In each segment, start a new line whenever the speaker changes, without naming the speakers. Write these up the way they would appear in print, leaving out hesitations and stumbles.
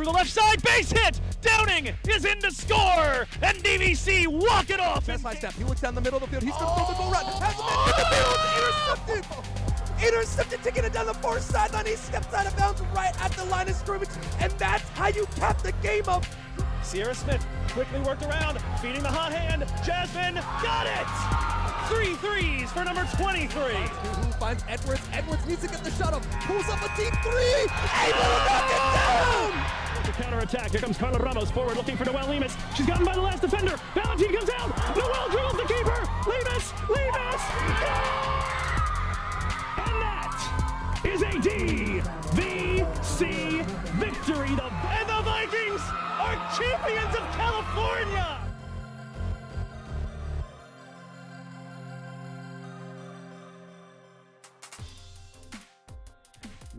through the left side, base hit! Downing is in to score, and DVC walk it off.
That's my step. He looks down the middle of the field. He's going to throw the goal route. Has him in the middle. Intercepted, taking it down the far sideline. He steps out of bounds right at the line of scrimmage, and that's how you cap the game up.
Sierra Smith quickly worked around, feeding the hot hand. Jasmine got it! 3 threes for number 23.
Who finds Edwards? Edwards needs to get the shot up. Pulls up a deep three. Able to knock it down!
The counterattack. Here comes Carla Ramos forward looking for Noelle Lemus. She's gotten by the last defender. Valentine comes out. Noelle drills the keeper. Lemus! And that is a DVC victory. And the Vikings are champions of California!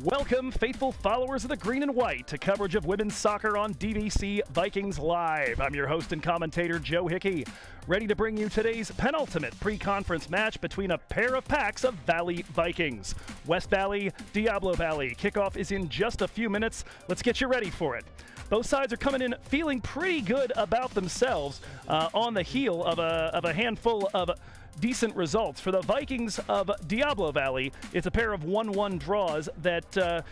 Welcome, faithful followers of the green and white, to coverage of women's soccer on DVC Vikings Live. I'm your host and commentator, Joe Hickey, ready to bring you today's penultimate pre-conference match between a pair of packs of Valley Vikings. West Valley, Diablo Valley. Kickoff is in just a few minutes. Let's get you ready for it. Both sides are coming in feeling pretty good about themselves on the heel of a handful of decent results. For the Vikings of Diablo Valley, it's a pair of 1-1 draws that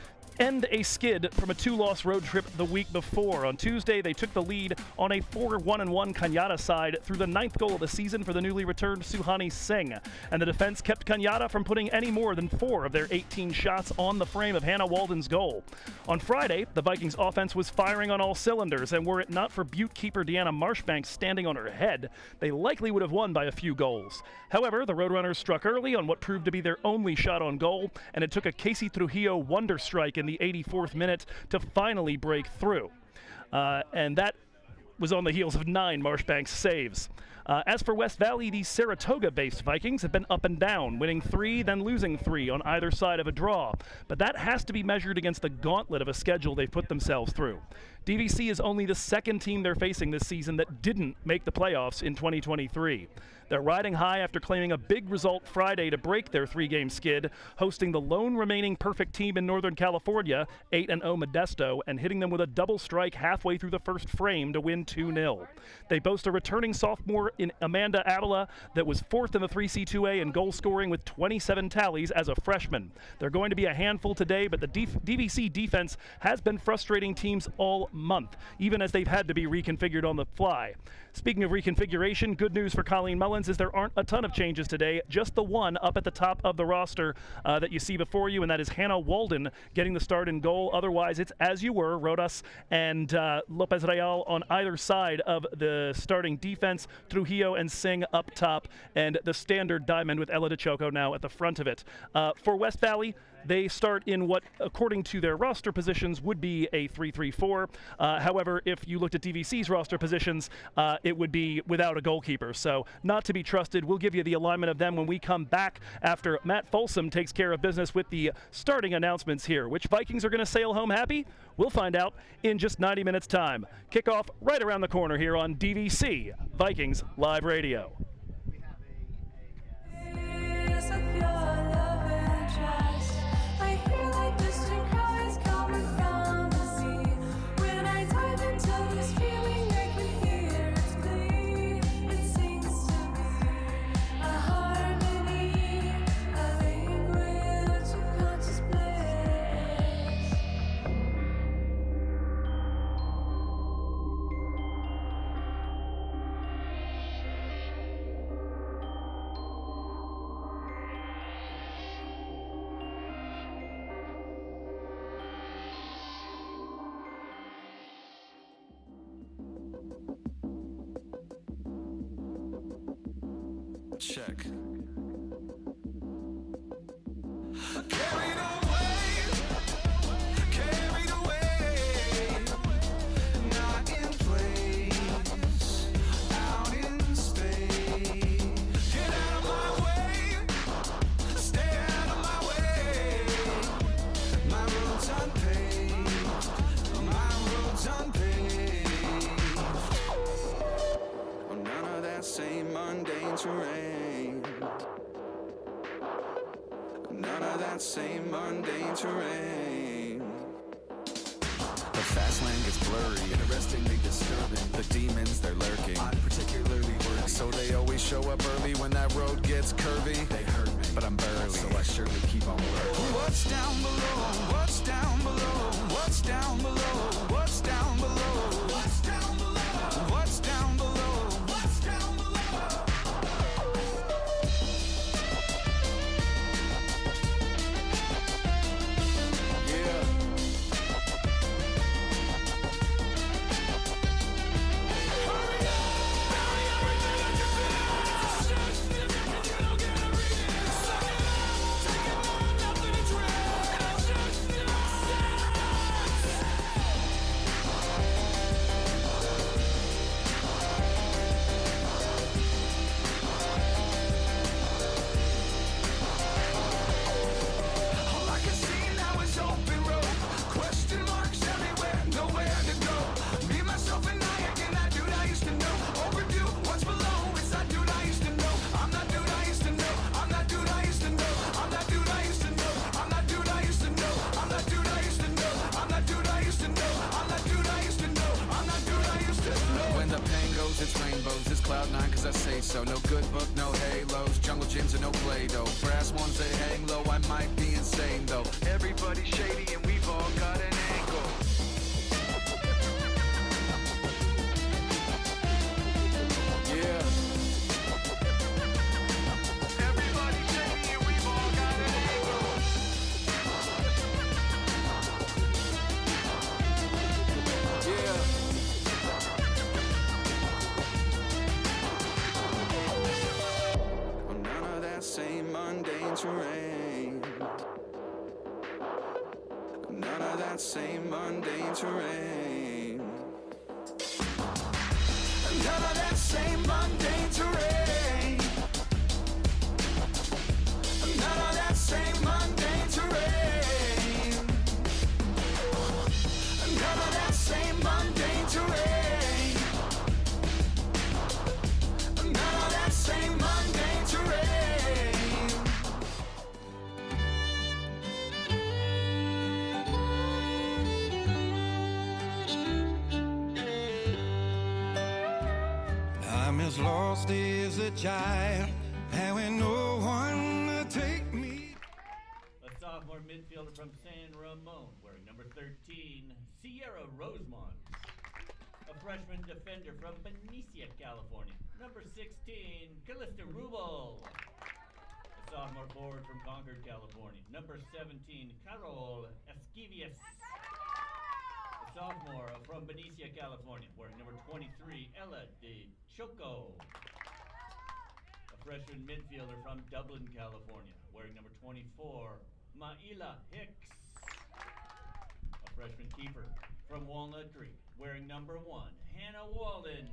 end a skid from a 2-loss road trip the week before. On Tuesday, they took the lead on a 4-1-1 Cañada side through the 9th goal of the season for the newly returned Suhani Singh. And the defense kept Cañada from putting any more than 4 of their 18 shots on the frame of Hannah Walden's goal. On Friday, the Vikings offense was firing on all cylinders, and were it not for Butte keeper Deanna Marshbanks standing on her head, they likely would have won by a few goals. However, the Roadrunners struck early on what proved to be their only shot on goal, and it took a Casey Trujillo wonder strike in the 84th minute to finally break through. And that was on the heels of 9 Marshbanks saves. As for West Valley, the Saratoga-based Vikings have been up and down, winning 3, then losing 3 on either side of a draw. But that has to be measured against the gauntlet of a schedule they've put themselves through. DVC is only the second team they're facing this season that didn't make the playoffs in 2023. They're riding high after claiming a big result Friday to break their 3-game skid, hosting the lone remaining perfect team in Northern California, 8-0 Modesto, and hitting them with a double strike halfway through the first frame to win 2-0. They boast a returning sophomore in Amanda Avila that was 4th in the 3C2A in goal scoring with 27 tallies as a freshman. They're going to be a handful today, but the DVC defense has been frustrating teams all month, even as they've had to be reconfigured on the fly. Speaking of reconfiguration, good news for Colleen Mullins is there aren't a ton of changes today, just the one up at the top of the roster that you see before you, and that is Hannah Walden getting the start in goal. Otherwise, it's as you were, Rodas and Lopez Real on either side of the starting defense, Trujillo and Singh up top, and the standard diamond with Ella DeChoco now at the front of it. For West Valley, they start in what, according to their roster positions, would be a 3-3-4. However, if you looked at DVC's roster positions, it would be without a goalkeeper. So not to be trusted. We'll give you the alignment of them when we come back after Matt Folsom takes care of business with the starting announcements here. Which Vikings are going to sail home happy? We'll find out in just 90 minutes' time. Kickoff right around the corner here on DVC Vikings Live Radio.
Check. Carried away, not in place, out in space. Get out of my way, stay out of my way. My road's unpaved, my road's unpaved. Oh, none of that same mundane terrain. None of that same mundane terrain.
The
The fast lane gets blurry, interestingly disturbing. The demons, they're lurking. I'm particularly worried, so they always show up early when that road gets curvy. They hurt me, but I'm burly, so I surely keep on working. What's down below? What's down below? What's down below? What's down below? What's down below? What's down below? What's down below? It's rainbows, it's cloud9 cause I say so. No good book, no halos, jungle gyms and no Play-Doh. Brass ones they hang low, I might be insane though. Everybody's shady and we've all got an angle. Yeah. Everybody's shady and we've all got an angle. Yeah. Same mundane terrain. None of that same mundane terrain. None of that same mundane terrain. None of that same mundane terrain. None of that same mundane terrain. None of that same mundane terrain.
I'm as lost as a child, having no one to take me.
A sophomore midfielder from San Ramon, wearing number 13, Sierra Rosemont. A freshman defender from Benicia, California, number 16, Callista Rubel. A sophomore forward from Concord, California, number 17, Carol Esquivias. A sophomore from Benicia, California, wearing number 23, Ella de Choco. A freshman midfielder from Dublin, California, wearing number 24, Maila Hicks. A freshman keeper from Walnut Creek, wearing number 1, Hannah Walden.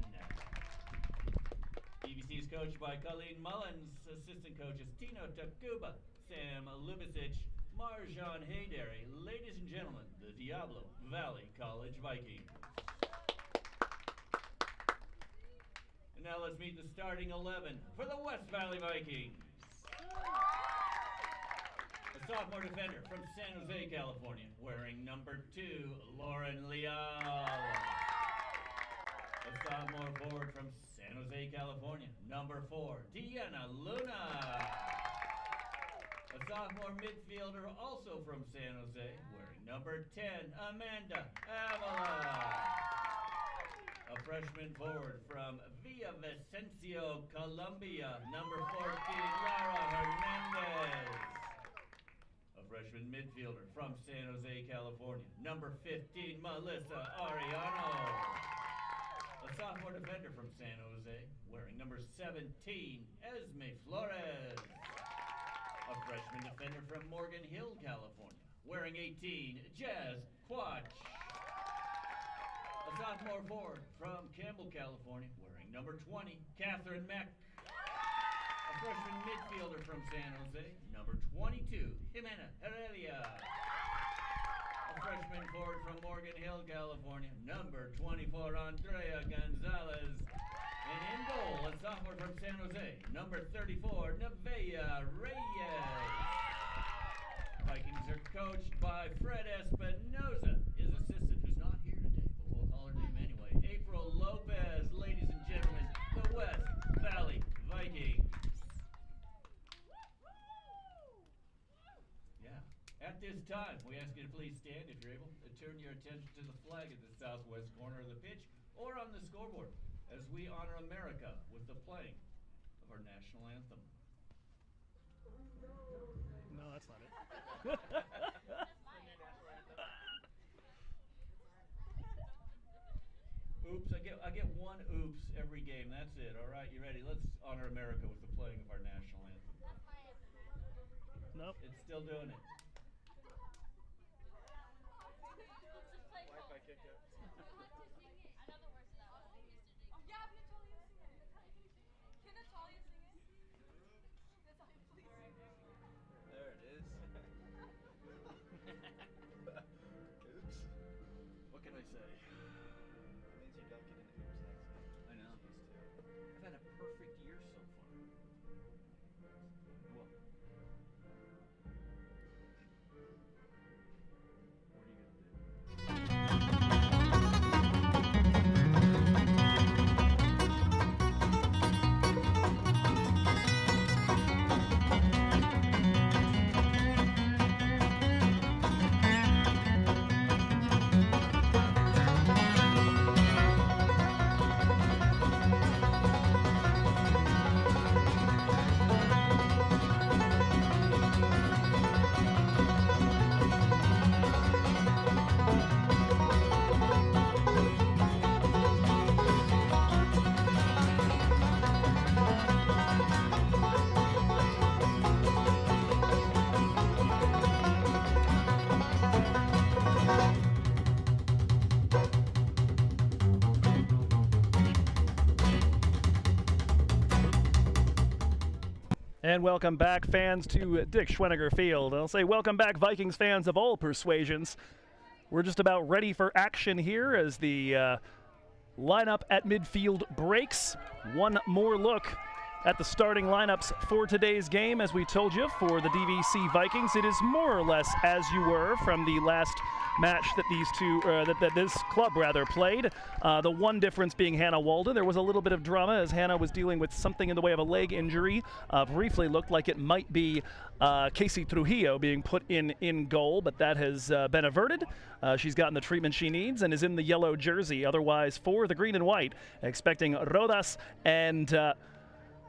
DVC is coached by Colleen Mullins, assistant coaches Tino Tacuba, Sam Lubicic, Marjan Haydary. Ladies and gentlemen, the Diablo Valley College Vikings. And now let's meet the starting 11 for the West Valley Vikings. A sophomore defender from San Jose, California, wearing number 2, Lauren Leal. A sophomore forward from San Jose, California, number 4, Deanna Luna. A sophomore midfielder also from San Jose, wearing number 10, Amanda Avila. A freshman forward from Villavicencio, Colombia, number 14, Lara Hernandez. A freshman midfielder from San Jose, California, number 15, Melissa Ariano. A sophomore defender from San Jose, wearing number 17, Esme Flores. A freshman defender from Morgan Hill, California, wearing 18, Jazz Quach. A sophomore forward from Campbell, California, wearing number 20, Catherine Meck. A freshman midfielder from San Jose, number 22, Jimena Heredia. A freshman forward from Morgan Hill, California, number 24, Andrea Gonzalez. And in goal, a sophomore from San Jose, number 34, Nevaeh Reyes. Vikings are coached by Fred Espinoza, his assistant, who's not here At this time, we ask you to please stand if you're able to turn your attention to the flag at the southwest corner of the pitch or on the scoreboard as we honor America with the playing of our national anthem.
No, that's not it.
Oops, I get one oops every game. That's it. All right, you ready? Let's honor America with the playing of our national anthem.
Nope.
It's still doing it.
There it is. Oops.
What can I say?
Means you don't get an oops next game.
I know. I've had a perfect year so far. Well, what are you gonna do?
And welcome back, fans, to Dick Schweniger Field. I'll say welcome back, Vikings fans of all persuasions. We're just about ready for action here as the lineup at midfield breaks. One more look at the starting lineups for today's game. As we told you, for the DVC Vikings, it is more or less as you were from the last match that these two, that this club rather played. The one difference being Hannah Walden. There was a little bit of drama as Hannah was dealing with something in the way of a leg injury. Briefly looked like it might be Casey Trujillo being put in goal, but that has been averted. She's gotten the treatment she needs and is in the yellow jersey. Otherwise, for the green and white, expecting Rodas and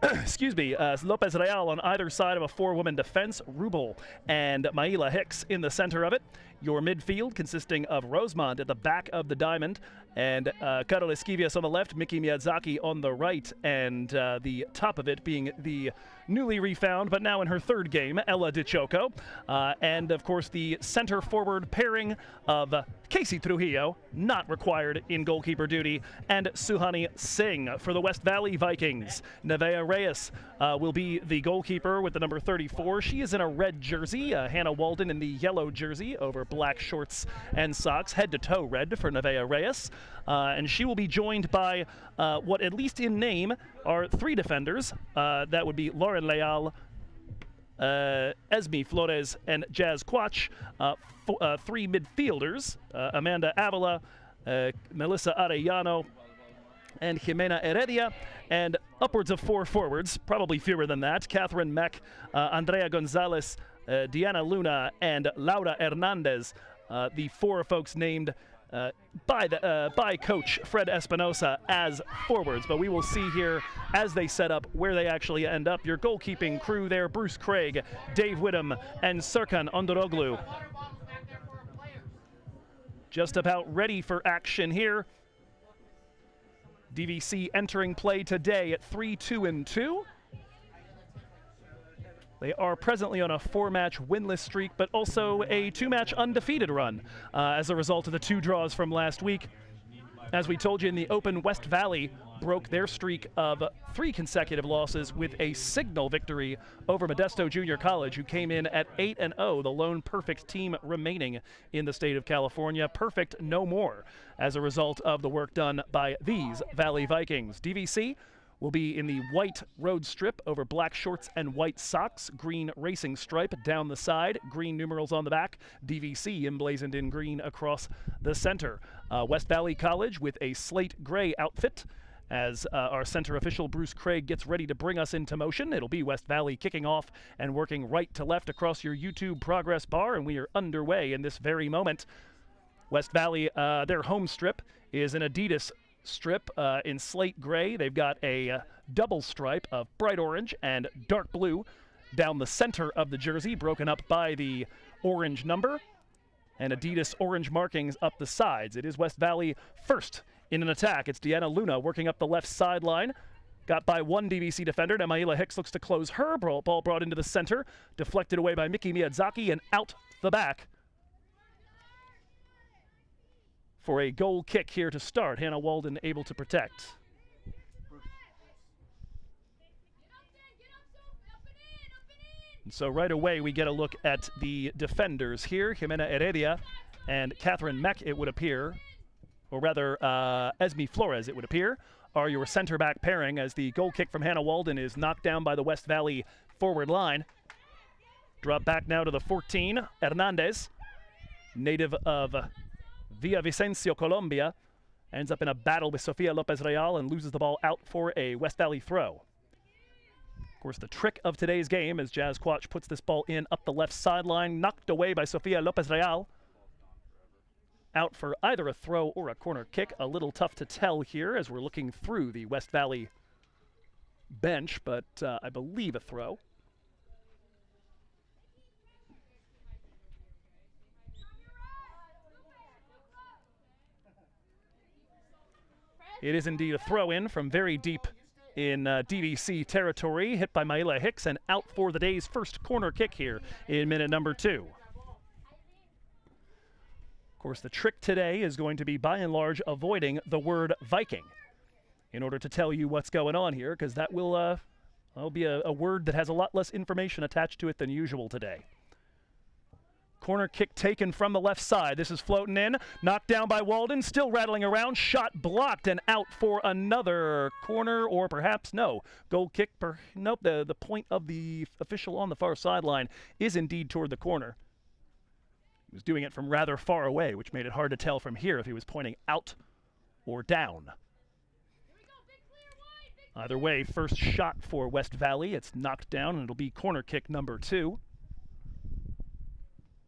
excuse me, Lopez Real on either side of a four-woman defense, Rubel and Maila Hicks in the center of it. Your midfield consisting of Rosemont at the back of the diamond and Carol Esquivias on the left, Miki Miyazaki on the right, and the top of it being the newly refound, but now in her third game, Ella DiCioco. And, of course, the center-forward pairing of Casey Trujillo, not required in goalkeeper duty, and Suhani Singh for the West Valley Vikings. Nevaeh Reyes will be the goalkeeper with the number 34. She is in a red jersey. Hannah Walden in the yellow jersey over black shorts and socks, head-to-toe red for Nevaeh Reyes. And she will be joined by what, at least in name, are three defenders. That would be Lauren Leal, Esme Flores, and Jazz Quach. Three midfielders, Amanda Avila, Melissa Arellano, and Jimena Heredia, and upwards of four forwards, probably fewer than that, Catherine Meck, Andrea Gonzalez, Diana Luna, and Laura Hernandez, the four folks named by Coach Fred Espinosa as forwards. But we will see here as they set up where they actually end up. Your goalkeeping crew there, Bruce Craig, Dave Whittam, and Serkan Ondoroglu. Just about ready for action here. DVC entering play today at 3-2-2. They are presently on a 4-match winless streak, but also a 2-match undefeated run as a result of the 2 draws from last week. As we told you in the Open, West Valley broke their streak of 3 consecutive losses with a signal victory over Modesto Junior College, who came in at 8-0, the lone perfect team remaining in the state of California. Perfect no more as a result of the work done by these Valley Vikings. DVC will be in the white road strip over black shorts and white socks, green racing stripe down the side, green numerals on the back, DVC emblazoned in green across the center. West Valley College with a slate gray outfit, as our center official, Bruce Craig, gets ready to bring us into motion. It'll be West Valley kicking off and working right to left across your YouTube progress bar, and we are underway in this very moment. West Valley, their home strip is an Adidas strip in slate gray. They've got a double stripe of bright orange and dark blue down the center of the jersey, broken up by the orange number, and Adidas orange markings up the sides. It is West Valley first in an attack. It's Deanna Luna working up the left sideline. Got by one DVC defender. Now Maila Hicks looks to close her. Ball brought into the center. Deflected away by Miki Miyazaki and out the back for a goal kick here to start. Hannah Walden able to protect. And so right away we get a look at the defenders here. Jimena Heredia and Catherine Meck, it would appear, or rather Esme Flores, it would appear, are your center back pairing as the goal kick from Hannah Walden is knocked down by the West Valley forward line. Drop back now to the 14, Hernandez, native of Villavicencio, Colombia, ends up in a battle with Sofia Lopez Real and loses the ball out for a West Valley throw. Of course, the trick of today's game as Jazz Quach puts this ball in up the left sideline, knocked away by Sofia Lopez Real. Out for either a throw or a corner kick. A little tough to tell here as we're looking through the West Valley bench, but I believe a throw. It is indeed a throw-in from very deep in DVC territory, hit by Maila Hicks and out for the day's first corner kick here in minute number 2. Of course, the trick today is going to be, by and large, avoiding the word Viking in order to tell you what's going on here, because that will be a word that has a lot less information attached to it than usual today. Corner kick taken from the left side. This is floating in, knocked down by Walden, still rattling around, shot blocked and out for another corner, or perhaps no. Goal kick, nope, the point of the official on the far sideline is indeed toward the corner. He was doing it from rather far away, which made it hard to tell from here if he was pointing out or down. Either way, first shot for West Valley. It's knocked down, and it'll be corner kick number 2.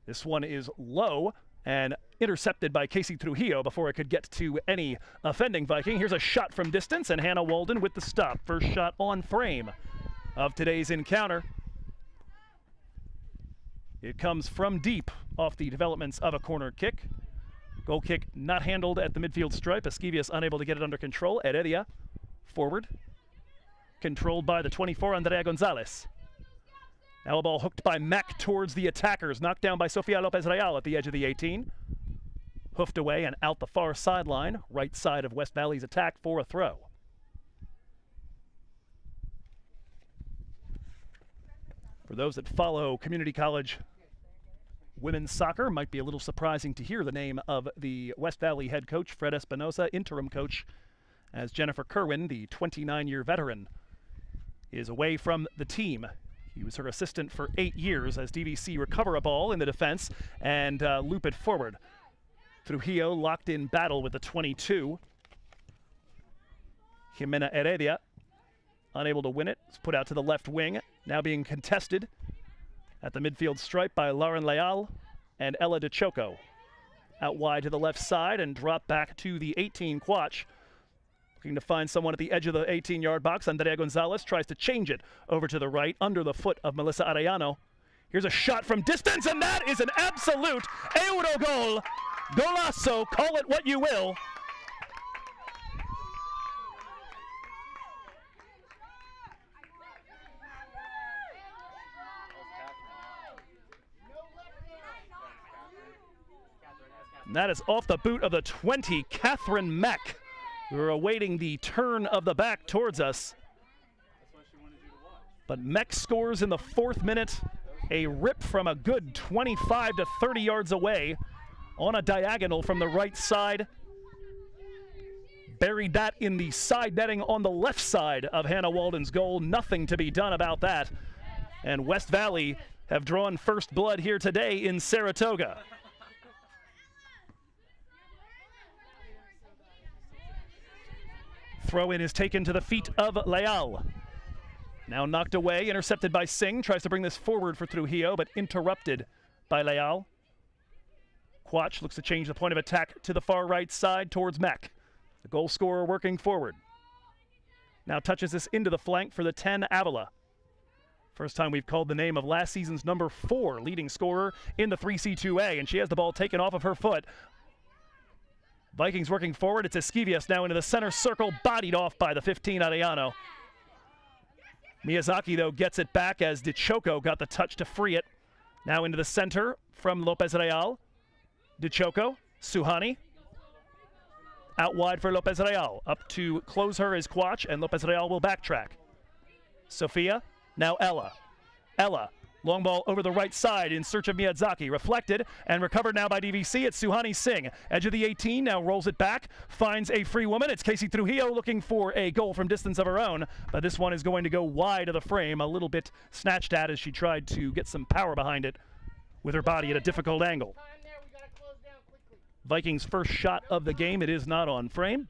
This one is low and intercepted by Casey Trujillo before it could get to any offending Viking. Here's a shot from distance, and Hannah Walden with the stop. First shot on frame of today's encounter. It comes from deep off the developments of a corner kick. Goal kick not handled at the midfield stripe. Esquivias unable to get it under control. Heredia forward. Controlled by the 24, Andrea Gonzalez. Now a ball hooked by Mack towards the attackers. Knocked down by Sofia Lopez Real at the edge of the 18. Hoofed away and out the far sideline. Right side of West Valley's attack for a throw. For those that follow community college women's soccer, might be a little surprising to hear the name of the West Valley head coach, Fred Espinosa, interim coach, as Jennifer Kerwin, the 29-year veteran, is away from the team. He was her assistant for 8 years as DVC recover a ball in the defense and loop it forward. Trujillo locked in battle with the 22. Jimena Heredia unable to win it. It's put out to the left wing. Now being contested at the midfield stripe by Lauren Leal and Ella De Choco. Out wide to the left side and drop back to the 18 Quach. Looking to find someone at the edge of the 18-yard box. Andrea Gonzalez tries to change it over to the right under the foot of Melissa Arellano. Here's a shot from distance, and that is an absolute Euro goal. Golazo, call it what you will. And that is off the boot of the 20, Catherine Meck. We're awaiting the turn of the back towards us. But Meck scores in the 4th minute. A rip from a good 25 to 30 yards away on a diagonal from the right side. Buried that in the side netting on the left side of Hannah Walden's goal. Nothing to be done about that. And West Valley have drawn first blood here today in Saratoga. Throw in is taken to the feet of Leal. Now knocked away, intercepted by Singh. Tries to bring this forward for Trujillo, but interrupted by Leal. Quach looks to change the point of attack to the far right side towards Mack. The goal scorer working forward. Now touches this into the flank for the 10, Avila. First time we've called the name of last season's number 4 leading scorer in the 3C2A, and she has the ball taken off of her foot. Vikings working forward. It's Esquivias now into the center circle, bodied off by the 15, Arellano. Miyazaki, though, gets it back as DeChoco got the touch to free it. Now into the center from Lopez Real. DeChoco, Suhani. Out wide for Lopez Real. Up to close her is Quach, and Lopez Real will backtrack. Sofia, now Ella. Ella, long ball over the right side in search of Miyazaki. Reflected and recovered now by DVC. It's Suhani Singh. Edge of the 18, now rolls it back. Finds a free woman. It's Casey Trujillo looking for a goal from distance of her own. But this one is going to go wide of the frame. A little bit snatched at as she tried to get some power behind it with her body at a difficult angle. Vikings' first shot of the game. It is not on frame.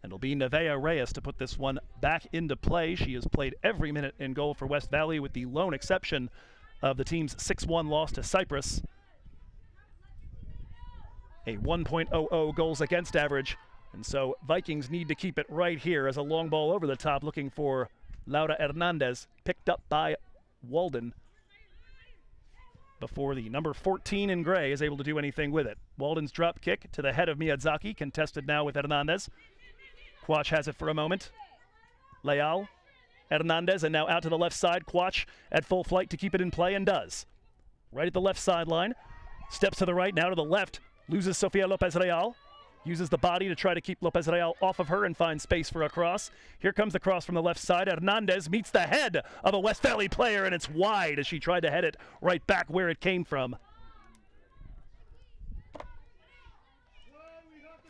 And it'll be Nevaeh Reyes to put this one back into play. She has played every minute in goal for West Valley, with the lone exception of the team's 6-1 loss to Cyprus. A 1.00 goals against average. And so Vikings need to keep it right here as a long ball over the top, looking for Laura Hernandez, picked up by Walden, before the number 14 in gray is able to do anything with it. Walden's drop kick to the head of Miyazaki, contested now with Hernandez. Quach has it for a moment. Leal, Hernandez, and now out to the left side. Quach at full flight to keep it in play, and does. Right at the left sideline. Steps to the right, now to the left. Loses Sofia Lopez Real. Uses the body to try to keep Lopez Real off of her and find space for a cross. Here comes the cross from the left side. Hernandez meets the head of a West Valley player, and it's wide as she tried to head it right back where it came from.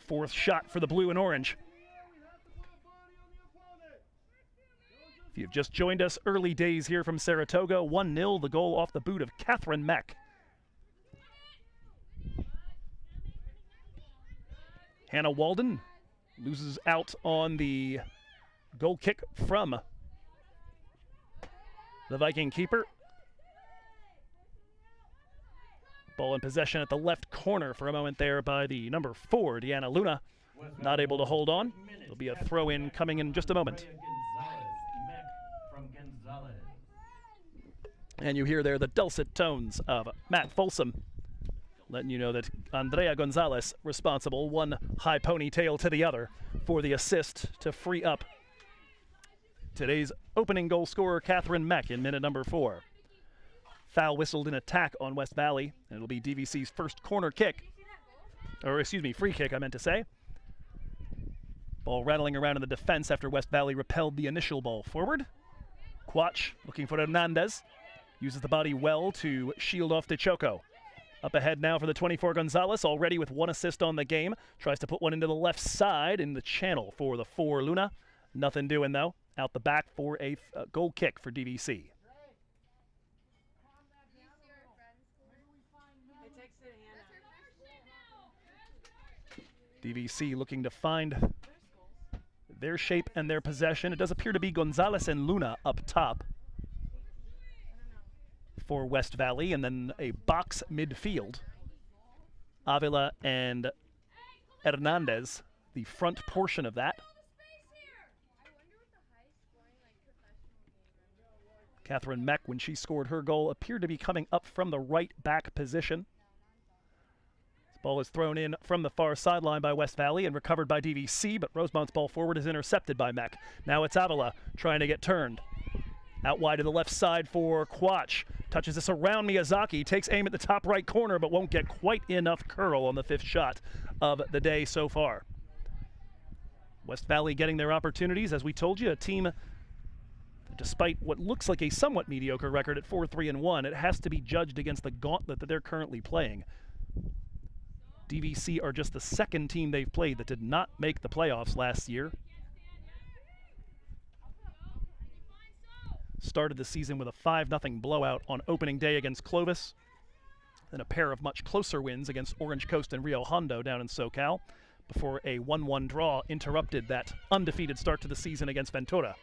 Fourth shot for the blue and orange. If you've just joined us, early days here from Saratoga. 1-0, the goal off the boot of Catherine Mack. Hannah Walden loses out on the goal kick from the Viking keeper. Ball in possession at the left corner for a moment there by the number 4, Deanna Luna. Not able to hold on. There'll be a throw-in coming in just a moment. And you hear there the dulcet tones of Matt Folsom, letting you know that Andrea Gonzalez responsible, one high ponytail to the other, for the assist to free up today's opening goal scorer, Catherine Mack, in minute number 4. Foul whistled in attack on West Valley, and it'll be DVC's first corner kick. Or, excuse me, free kick, I meant to say. Ball rattling around in the defense after West Valley repelled the initial ball forward. Quach looking for Hernandez. Uses the body well to shield off DeChoco. Up ahead now for the 24, Gonzalez, already with 1 assist on the game. Tries to put one into the left side in the channel for the 4, Luna. Nothing doing, though. Out the back for a goal kick for DVC. DVC looking to find their shape and their possession. It does appear to be Gonzalez and Luna up top for West Valley, and then a box midfield. Avila and Hernandez, the front portion of that. Catherine Mack, when she scored her goal, appeared to be coming up from the right back position. This ball is thrown in from the far sideline by West Valley and recovered by DVC, but Rosemont's ball forward is intercepted by Mack. Now it's Avila trying to get turned. Out wide to the left side for Quach. Touches this around Miyazaki, takes aim at the top right corner, but won't get quite enough curl on the 5th shot of the day so far. West Valley getting their opportunities. As we told you, a team, despite what looks like a somewhat mediocre record at 4-3-1, it has to be judged against the gauntlet that they're currently playing. DVC are just the 2nd team they've played that did not make the playoffs last year. Started the season with a 5-0 blowout on opening day against Clovis. and a pair of much closer wins against Orange Coast and Rio Hondo down in SoCal, before a 1-1 draw interrupted that undefeated start to the season against Ventura.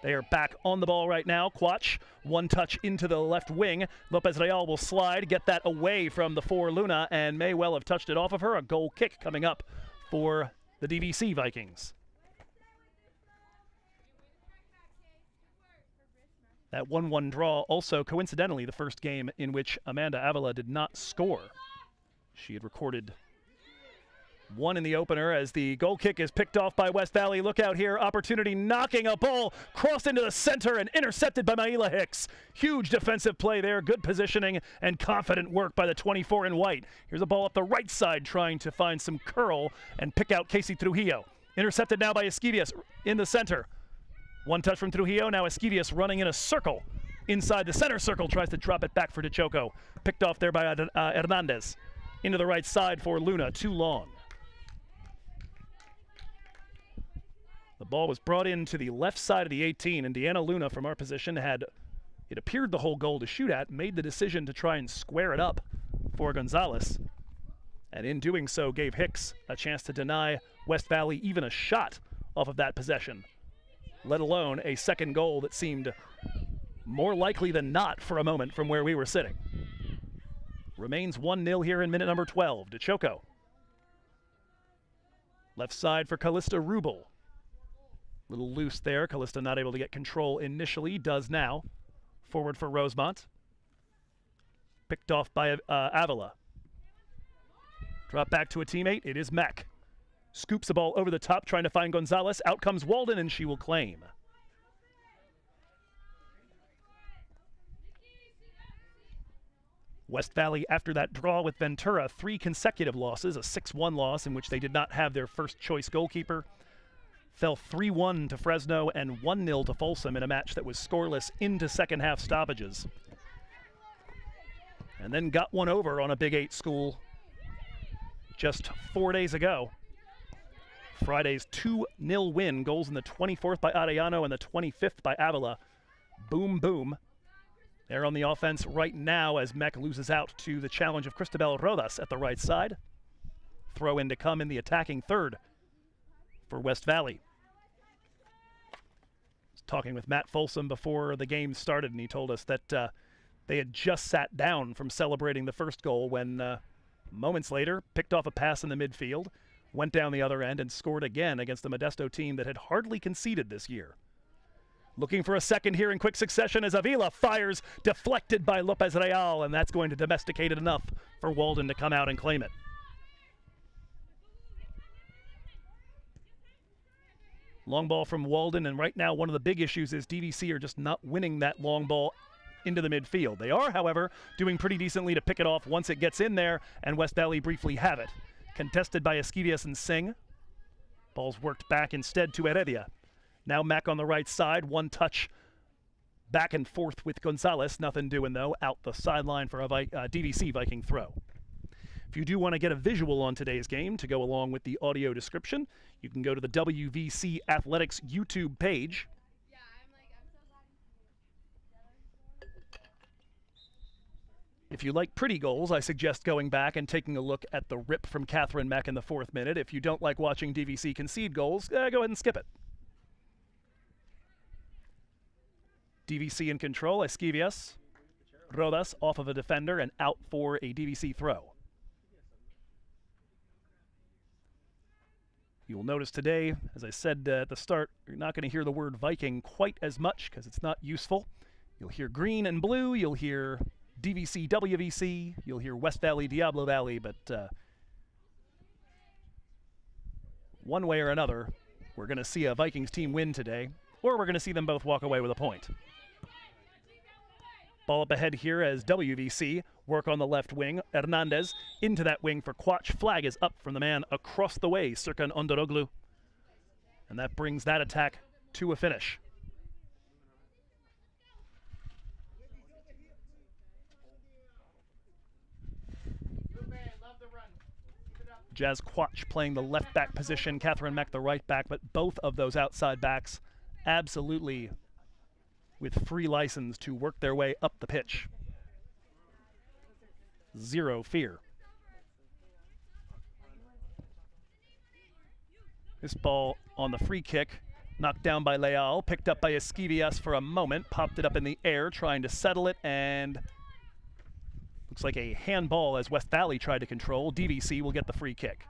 They are back on the ball right now. Quach, one touch into the left wing. Lopez Real will slide, get that away from the 4 Luna, and may well have touched it off of her. A goal kick coming up for the DVC Vikings. That 1-1 draw also, coincidentally, the first game in which Amanda Avila did not score. She had recorded 1 in the opener as the goal kick is picked off by West Valley. Look out here, opportunity, knocking a ball, crossed into the center and intercepted by Maila Hicks. Huge defensive play there, good positioning and confident work by the 24 in white. Here's a ball up the right side trying to find some curl and pick out Casey Trujillo. Intercepted now by Esquivias in the center. One touch from Trujillo, now Esquivias running in a circle. Inside the center circle, tries to drop it back for DeChoco. Picked off there by Hernandez. Into the right side for Luna, too long. The ball was brought in to the left side of the 18, and Deanna Luna from our position had, it appeared the whole goal to shoot at, made the decision to try and square it up for Gonzalez. And in doing so, gave Hicks a chance to deny West Valley even a shot off of that possession, let alone a second goal that seemed more likely than not for a moment from where we were sitting. Remains 1-0 here in minute number 12. DeChoco. Left side for Callista Rubel. Little loose there. Callista not able to get control initially. Does now. Forward for Rosemont. Picked off by Avila. Drop back to a teammate. It is Mack. Scoops the ball over the top, trying to find Gonzalez. Out comes Walden, and she will claim. West Valley, after that draw with Ventura, 3 consecutive losses, a 6-1 loss in which they did not have their first choice goalkeeper. Fell 3-1 to Fresno and 1-0 to Folsom in a match that was scoreless into second half stoppages. And then got one over on a Big 8 school just 4 days ago. Friday's 2-0 win, goals in the 24th by Arellano and the 25th by Avila. Boom, boom. They're on the offense right now as Mech loses out to the challenge of Cristabel Rodas at the right side. Throw in to come in the attacking third for West Valley. Talking with Matt Folsom before the game started, and he told us that they had just sat down from celebrating the first goal when moments later picked off a pass in the midfield, went down the other end and scored again against the Modesto team that had hardly conceded this year. Looking for a second here in quick succession as Avila fires, deflected by Lopez Real, and that's going to domesticate it enough for Walden to come out and claim it. Long ball from Walden, and right now one of the big issues is DVC are just not winning that long ball into the midfield. They are, however, doing pretty decently to pick it off once it gets in there, and West Valley briefly have it. Contested by Esquivias and Singh. Ball's worked back instead to Heredia. Now Mack on the right side, one touch back and forth with Gonzalez. Nothing doing, though, out the sideline for a DVC Viking throw. If you do want to get a visual on today's game to go along with the audio description, you can go to the WVC Athletics YouTube page. If you like pretty goals, I suggest going back and taking a look at the rip from Catherine Mack in the 4th minute. If you don't like watching DVC concede goals, go ahead and skip it. DVC in control, Esquivias. Rodas off of a defender and out for a DVC throw. You'll notice today, as I said at the start, you're not going to hear the word Viking quite as much because it's not useful. You'll hear green and blue, you'll hear DVC, WVC, you'll hear West Valley, Diablo Valley, but one way or another, we're going to see a Vikings team win today, or we're going to see them both walk away with a point. Ball up ahead here as WVC work on the left wing. Hernandez into that wing for Quach. Flag is up from the man across the way, Serkan Ondoroglu. And that brings that attack to a finish. Jazz Quach playing the left back position, Catherine Mack the right back, but both of those outside backs absolutely with free license to work their way up the pitch. zero fear. This ball on the free kick, knocked down by Leal, picked up by Esquivias for a moment, popped it up in the air, trying to settle it, and looks like a handball as West Valley tried to control. DVC will get the free kick.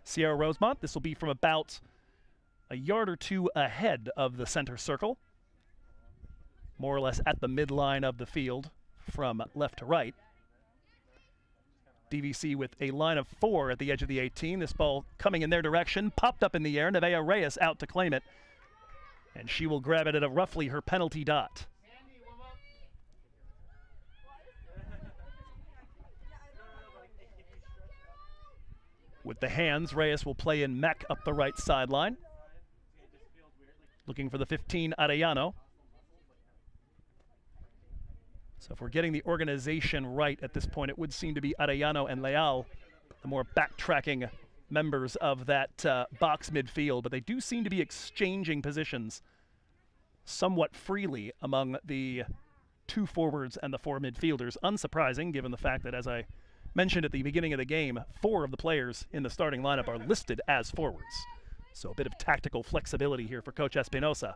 Sierra Rosemont, this will be from about a yard or two ahead of the center circle, more or less at the midline of the field from left to right. DVC with a line of 4 at the edge of the 18. This ball coming in their direction, popped up in the air. Nevaeh Reyes out to claim it, and she will grab it at roughly her penalty dot. With the hands, Reyes will play in Mech up the right sideline. Looking for the 15, Arellano. So if we're getting the organization right at this point, it would seem to be Arellano and Leal, the more backtracking members of that box midfield, but they do seem to be exchanging positions somewhat freely among the 2 forwards and the 4 midfielders. Unsurprising, given the fact that, as I mentioned at the beginning of the game, 4 of the players in the starting lineup are listed as forwards. So a bit of tactical flexibility here for Coach Espinosa.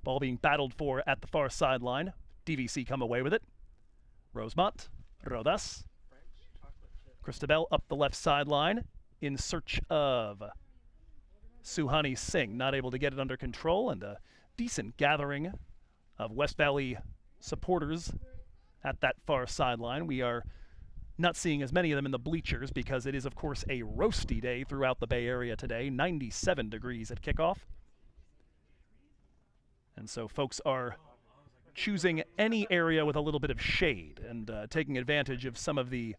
Ball being battled for at the far sideline. DVC come away with it. Rosemont, Rodas. Christabel up the left sideline in search of Suhani Singh. Not able to get it under control, and a decent gathering of West Valley supporters at that far sideline. We are not seeing as many of them in the bleachers because it is, of course, a roasty day throughout the Bay Area today. 97 degrees at kickoff. And so folks are choosing any area with a little bit of shade and taking advantage of some of the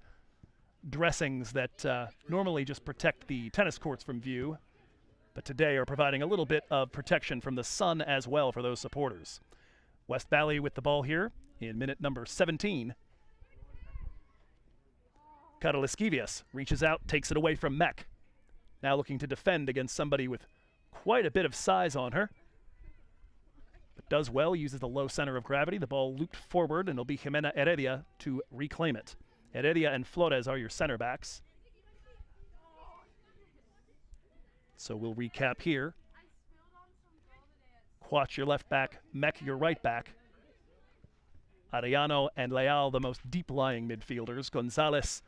dressings that normally just protect the tennis courts from view, but today are providing a little bit of protection from the sun as well for those supporters. West Valley with the ball here in minute number 17. Carol Esquivias reaches out, takes it away from Mech. Now looking to defend against somebody with quite a bit of size on her. But does well, uses the low center of gravity. The ball looped forward, and it'll be Jimena Heredia to reclaim it. Heredia and Flores are your center backs. So we'll recap here. Quach, your left back. Mech, your right back. Arellano and Leal, the most deep-lying midfielders. Gonzalez,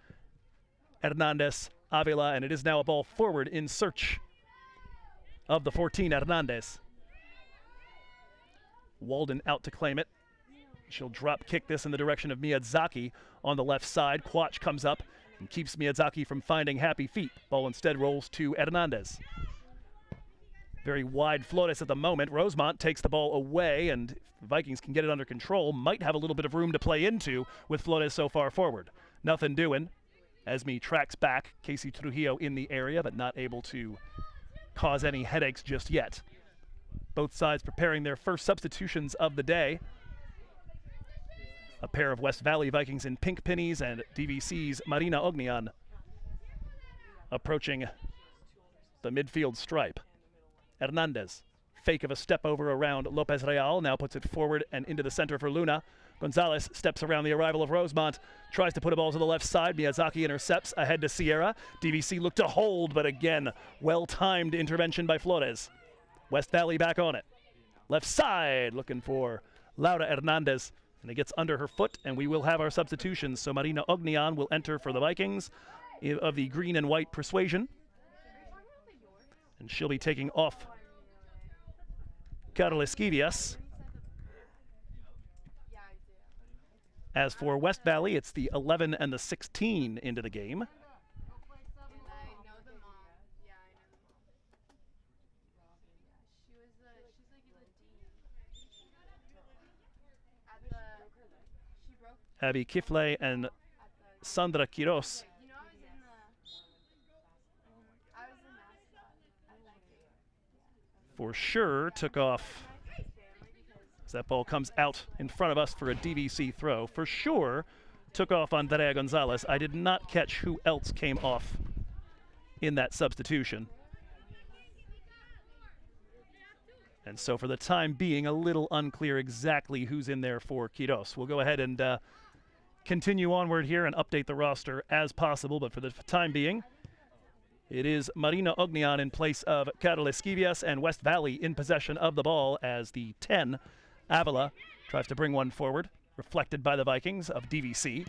Hernandez, Avila, and it is now a ball forward in search of the 14, Hernandez. Walden out to claim it. She'll drop kick this in the direction of Miyazaki on the left side. Quach comes up and keeps Miyazaki from finding happy feet. Ball instead rolls to Hernandez. Very wide Flores at the moment. Rosemont takes the ball away, and if the Vikings can get it under control, might have a little bit of room to play into with Flores so far forward. Nothing doing. Esme tracks back. Casey Trujillo in the area, but not able to cause any headaches just yet. Both sides preparing their first substitutions of the day. A pair of West Valley Vikings in pink pennies and DVC's Marina Ognian approaching the midfield stripe. Hernandez, fake of a step over around Lopez Real, now puts it forward and into the center for Luna. Gonzalez steps around the arrival of Rosemont, tries to put a ball to the left side. Miyazaki intercepts ahead to Sierra. DVC looked to hold, but again, well-timed intervention by Flores. West Valley back on it. Left side, looking for Laura Hernandez, and it gets under her foot, and we will have our substitutions. So Marina Ognian will enter for the Vikings of the green and white persuasion, and she'll be taking off Carol Esquivias. As for West Valley, it's the 11 and the 16 into the game. Abby Kifle and Sandra Quiros for sure took off as that ball comes out in front of us for a DVC throw. For sure took off Andrea Gonzalez. I did not catch who else came off in that substitution. And so for the time being, a little unclear exactly who's in there for Quiros. We'll go ahead and continue onward here and update the roster as possible, but for the time being, it is Marina Ognian in place of Karol Esquivias, and West Valley in possession of the ball as the 10, Avila, tries to bring one forward, reflected by the Vikings of DVC.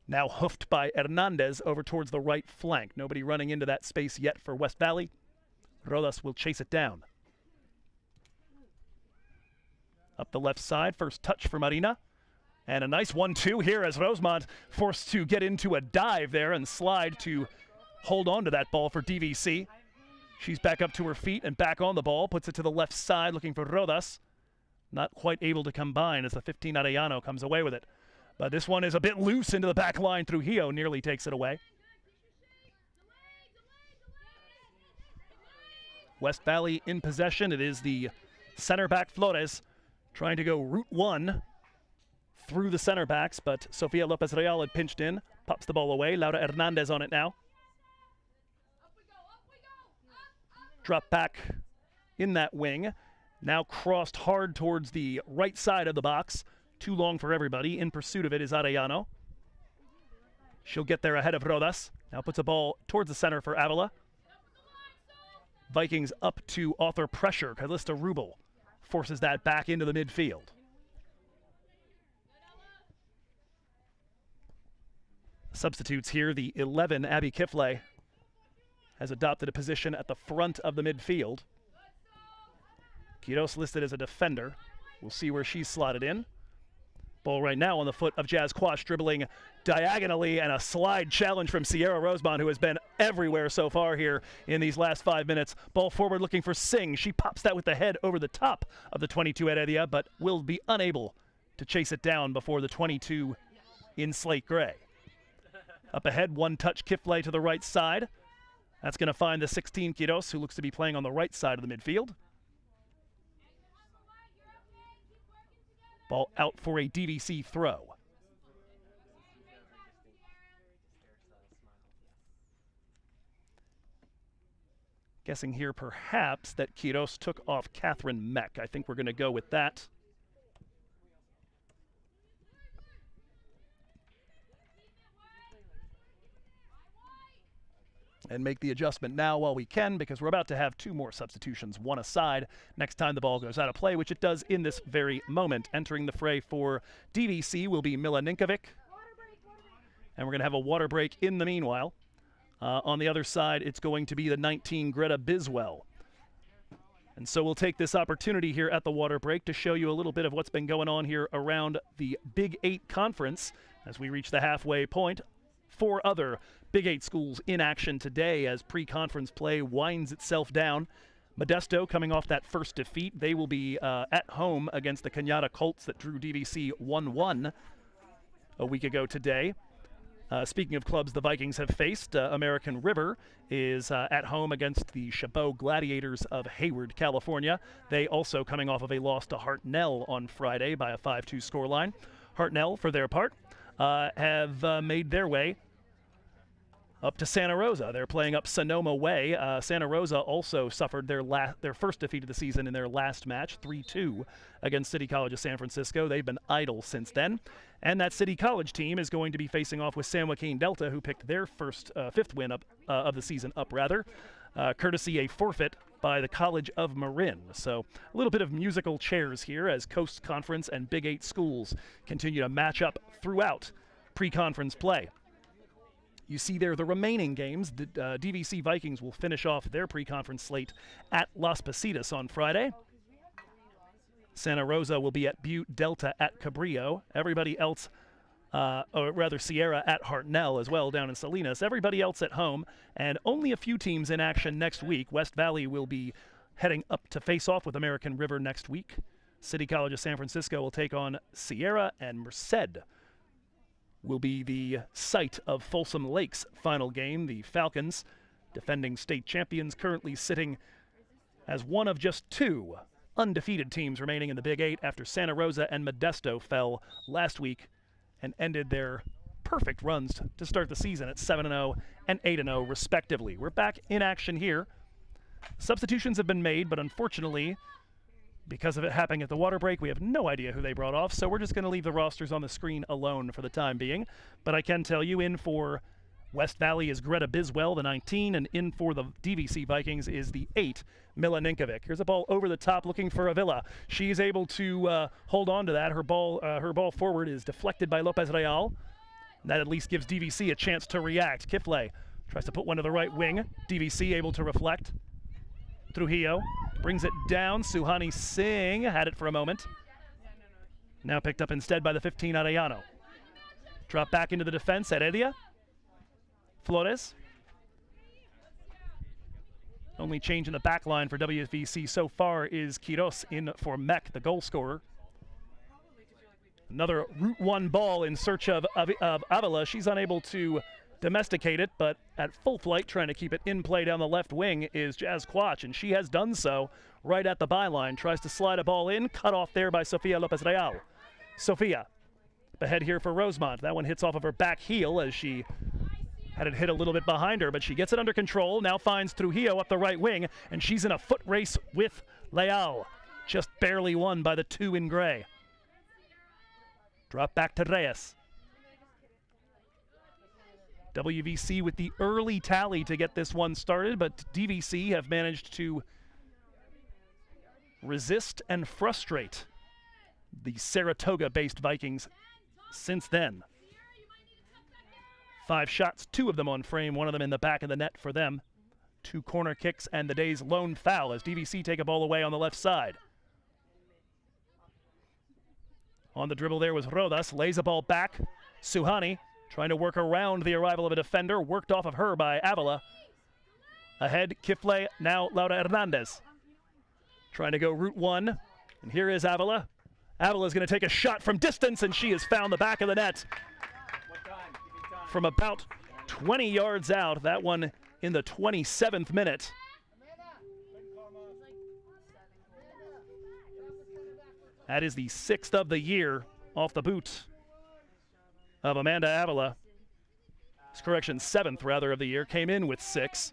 Now hoofed by Hernandez over towards the right flank. Nobody running into that space yet for West Valley. Rodas will chase it down. Up the left side, first touch for Marina. And a nice 1-2 here as Rosemont forced to get into a dive there and slide to hold on to that ball for DVC. She's back up to her feet and back on the ball, puts it to the left side looking for Rodas. Not quite able to combine as the 15 Arellano comes away with it. But this one is a bit loose into the back line. Trujillo nearly takes it away. West Valley in possession. It is the center back Flores trying to go route one through the center backs, but Sofia Lopez Real had pinched in, pops the ball away. Laura Hernandez on it now. Drop back in that wing. Now crossed hard towards the right side of the box. Too long for everybody. In pursuit of it is Arellano. She'll get there ahead of Rodas. Now puts a ball towards the center for Avila. Vikings up to author pressure. Calista Rubel forces that back into the midfield. Substitutes here. The 11, Abby Kifle, has adopted a position at the front of the midfield. Quiros listed as a defender. We'll see where she's slotted in. Ball right now on the foot of Jazz Quash, dribbling diagonally, and a slide challenge from Sierra Rosemont, who has been everywhere so far here in these last 5 minutes. Ball forward looking for Singh. She pops that with the head over the top of the 22 Heredia, but will be unable to chase it down before the 22 in slate gray. Up ahead, one touch Kifle to the right side. That's going to find the 16 Quiros, who looks to be playing on the right side of the midfield. Ball out for a DVC throw. Guessing here perhaps that Quiros took off Catherine Meck. I think we're going to go with that. And make the adjustment now while we can, because we're about to have two more substitutions, one aside, next time the ball goes out of play, which it does in this very moment. Entering the fray for DVC will be Mila Ninkovic. And we're going to have a water break in the meanwhile. On the other side, it's going to be the 19, Greta Biswell. And so we'll take this opportunity here at the water break to show you a little bit of what's been going on here around the Big 8 Conference as we reach the halfway point. 4 other Big 8 schools in action today as pre-conference play winds itself down. Modesto coming off that first defeat. They will be at home against the Cañada Colts that drew DVC 1-1 a week ago today. Speaking of clubs the Vikings have faced, American River is at home against the Chabot Gladiators of Hayward, California. They also coming off of a loss to Hartnell on Friday by a 5-2 scoreline. Hartnell, for their part, have made their way up to Santa Rosa. They're playing up Sonoma Way. Santa Rosa also suffered their first defeat of the season in their last match, 3-2 against City College of San Francisco. They've been idle since then. And that City College team is going to be facing off with San Joaquin Delta, who picked their fifth win of the season up, courtesy a forfeit by the College of Marin. So a little bit of musical chairs here as Coast Conference and Big 8 schools continue to match up throughout pre-conference play. You see there the remaining games. The DVC Vikings will finish off their pre-conference slate at Las Positas on Friday. Santa Rosa will be at Butte, Delta at Cabrillo. Everybody else, or rather Sierra at Hartnell as well down in Salinas. Everybody else at home, and only a few teams in action next week. West Valley will be heading up to face off with American River next week. City College of San Francisco will take on Sierra, and Merced will be the site of Folsom Lake's final game. The Falcons, defending state champions, currently sitting as one of just 2 undefeated teams remaining in the Big 8 after Santa Rosa and Modesto fell last week and ended their perfect runs to start the season at 7-0 and 8-0 respectively. We're back in action here. Substitutions have been made, but unfortunately Because of it happening at the water break, we have no idea who they brought off, so we're just going to leave the rosters on the screen alone for the time being. But I can tell you, in for West Valley is Greta Biswell, the 19, and in for the DVC Vikings is the 8, Mila Ninkovic. Here's a ball over the top looking for Avila. She's able to hold on to that. Her ball forward is deflected by Lopez Real. That at least gives DVC a chance to react. Kifle tries to put one to the right wing. DVC able to reflect. Trujillo brings it down. Suhani Singh had it for a moment. Now picked up instead by the 15, Arellano. Drop back into the defense, Heredia. Flores. Only change in the back line for WVC so far is Quiros in for Mech, the goal scorer. Another Route 1 ball in search of Avila. She's unable to domesticate it, but at full flight, trying to keep it in play down the left wing is Jazz Quach, and she has done so right at the byline. Tries to slide a ball in, cut off there by Sofia Lopez Real. Sofia, ahead here for Rosemont. That one hits off of her back heel as she had it hit a little bit behind her, but she gets it under control. Now finds Trujillo up the right wing, and she's in a foot race with Leal. Just barely won by the 2 in gray. Drop back to Reyes. WVC with the early tally to get this one started, but DVC have managed to resist and frustrate the Saratoga-based Vikings since then. 5 shots, 2 of them on frame, 1 of them in the back of the net for them. 2 corner kicks and the day's lone foul as DVC take a ball away on the left side. On the dribble there was Rodas, lays a ball back. Suhani trying to work around the arrival of a defender, worked off of her by Avila. Ahead, Kifle, now Laura Hernandez. Trying to go Route 1, and here is Avila. Avila is going to take a shot from distance, and she has found the back of the net from about 20 yards out. That one in the 27th minute. That is the 6th of the year off the boot of Amanda Avila. Correction, 7th rather of the year. Came in with 6.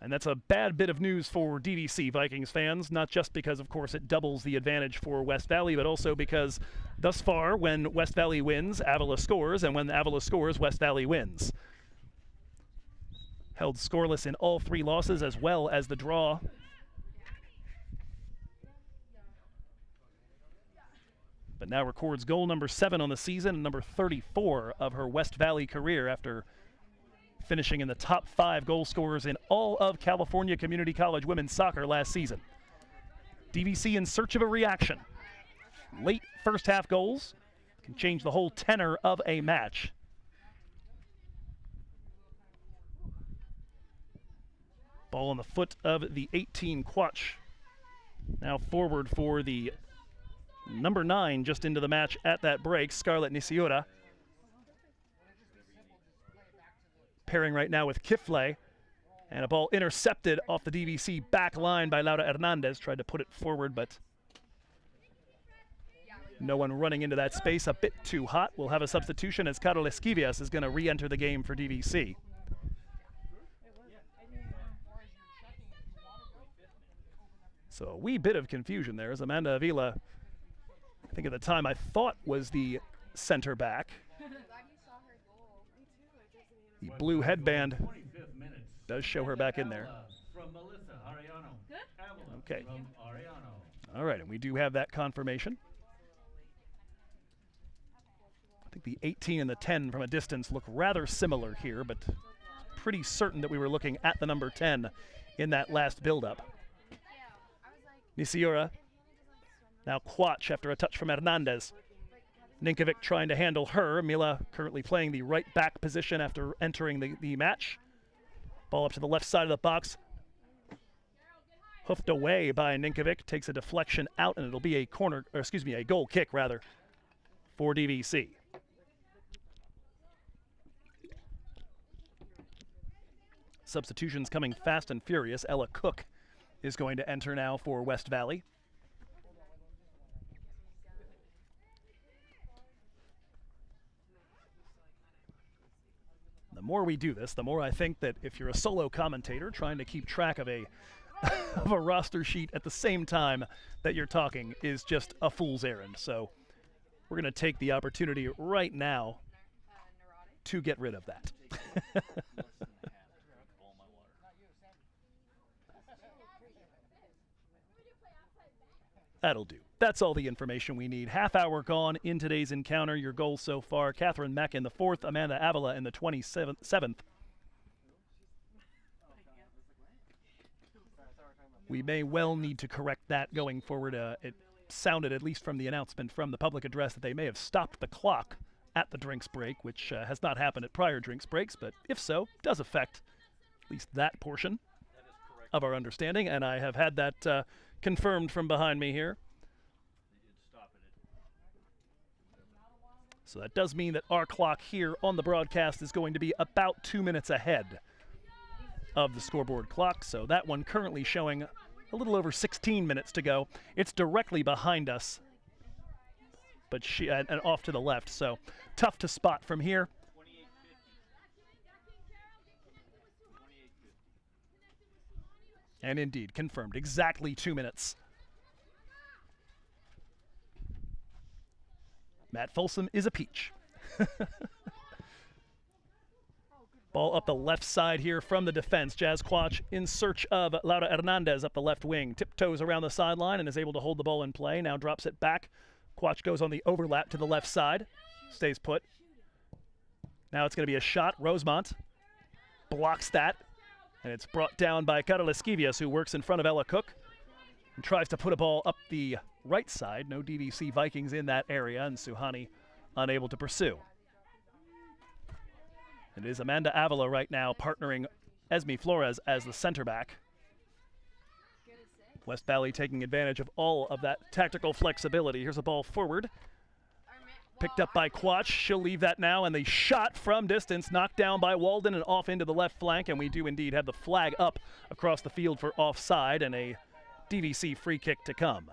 And that's a bad bit of news for DVC Vikings fans, not just because, of course, it doubles the advantage for West Valley, but also because thus far, when West Valley wins, Avila scores, and when Avila scores, West Valley wins. Held scoreless in all 3 losses, as well as the draw. But now records goal number 7 on the season and number 34 of her West Valley career after finishing in the top 5 goal scorers in all of California Community College women's soccer last season. DVC in search of a reaction. Late first half goals can change the whole tenor of a match. Ball on the foot of the 18 Quach. Now forward for the number 9 just into the match at that break, Scarlett Nisiura. Pairing right now with Kifle, and a ball intercepted off the DVC back line by Laura Hernandez. Tried to put it forward, but no one running into that space. A bit too hot. We'll have a substitution as Carol Esquivias is going to re-enter the game for DVC. So a wee bit of confusion there as Amanda Avila, I think at the time I thought was the center back. The blue headband does show her back in there. Okay. All right, and we do have that confirmation. I think the 18 and the 10 from a distance look rather similar here, but pretty certain that we were looking at the number 10 in that last build-up. Nisiura, now Quach after a touch from Hernandez. Ninkovic trying to handle her. Mila currently playing the right back position after entering the match. Ball up to the left side of the box. Hoofed away by Ninkovic. Takes a deflection out, and it'll be a a goal kick rather, for DVC. Substitutions coming fast and furious. Ella Cook is going to enter now for West Valley. The more we do this, the more I think that if you're a solo commentator trying to keep track of a of a roster sheet at the same time that you're talking is just a fool's errand. So we're going to take the opportunity right now to get rid of that. That'll do. That's all the information we need. Half hour gone in today's encounter. Your goals so far: Catherine Meck in the 4th, Amanda Avila in the 27th. We may well need to correct that going forward. It sounded, at least from the announcement from the public address, that they may have stopped the clock at the drinks break, which has not happened at prior drinks breaks, but if so, does affect at least that portion of our understanding, and I have had that confirmed from behind me here. So that does mean that our clock here on the broadcast is going to be about 2 minutes ahead of the scoreboard clock. So that one currently showing a little over 16 minutes to go. It's directly behind us, but and off to the left. So tough to spot from here. And indeed, confirmed. Exactly 2 minutes. Matt Folsom is a peach. Ball up the left side here from the defense. Jazz Quach in search of Laura Hernandez up the left wing. Tiptoes around the sideline and is able to hold the ball in play. Now drops it back. Quach goes on the overlap to the left side. Stays put. Now it's going to be a shot. Rosemont blocks that. And it's brought down by Carla Esquivias, who works in front of Ella Cook and tries to put a ball up the right side. No DVC Vikings in that area, and Suhani unable to pursue. It is Amanda Avila right now partnering Esme Flores as the center back. West Valley taking advantage of all of that tactical flexibility. Here's a ball forward. Picked up by Quach. She'll leave that now, and the shot from distance knocked down by Walden and off into the left flank, and we do indeed have the flag up across the field for offside and a DVC free kick to come.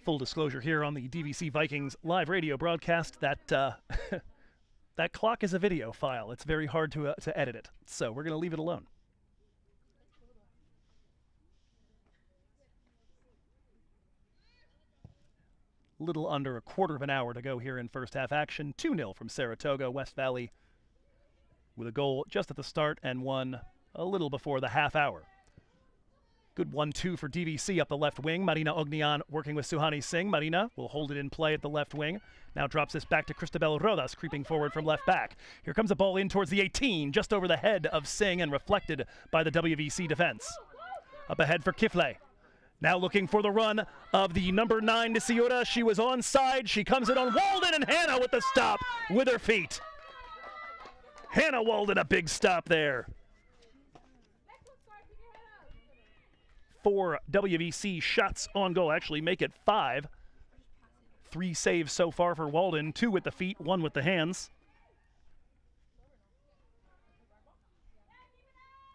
Full disclosure here on the DVC Vikings live radio broadcast that that clock is a video file. It's very hard to edit it, so we're going to leave it alone. Little under a quarter of an hour to go here in first half action. 2-0 from Saratoga. West Valley with a goal just at the start and one a little before the half hour. Good 1-2 for DVC up the left wing. Marina Ognian working with Suhani Singh. Marina will hold it in play at the left wing. Now drops this back to Cristabel Rodas, creeping forward from left back. Here comes a ball in towards the 18, just over the head of Singh and reflected by the WVC defense. Up ahead for Kifle. Now looking for the run of the number 9 Nisiura. She was onside. She comes in on Walden, and Hannah with the stop with her feet. Hannah Walden, a big stop there. 4 WVC shots on goal, actually make it 5. 3 saves so far for Walden, 2 with the feet, 1 with the hands.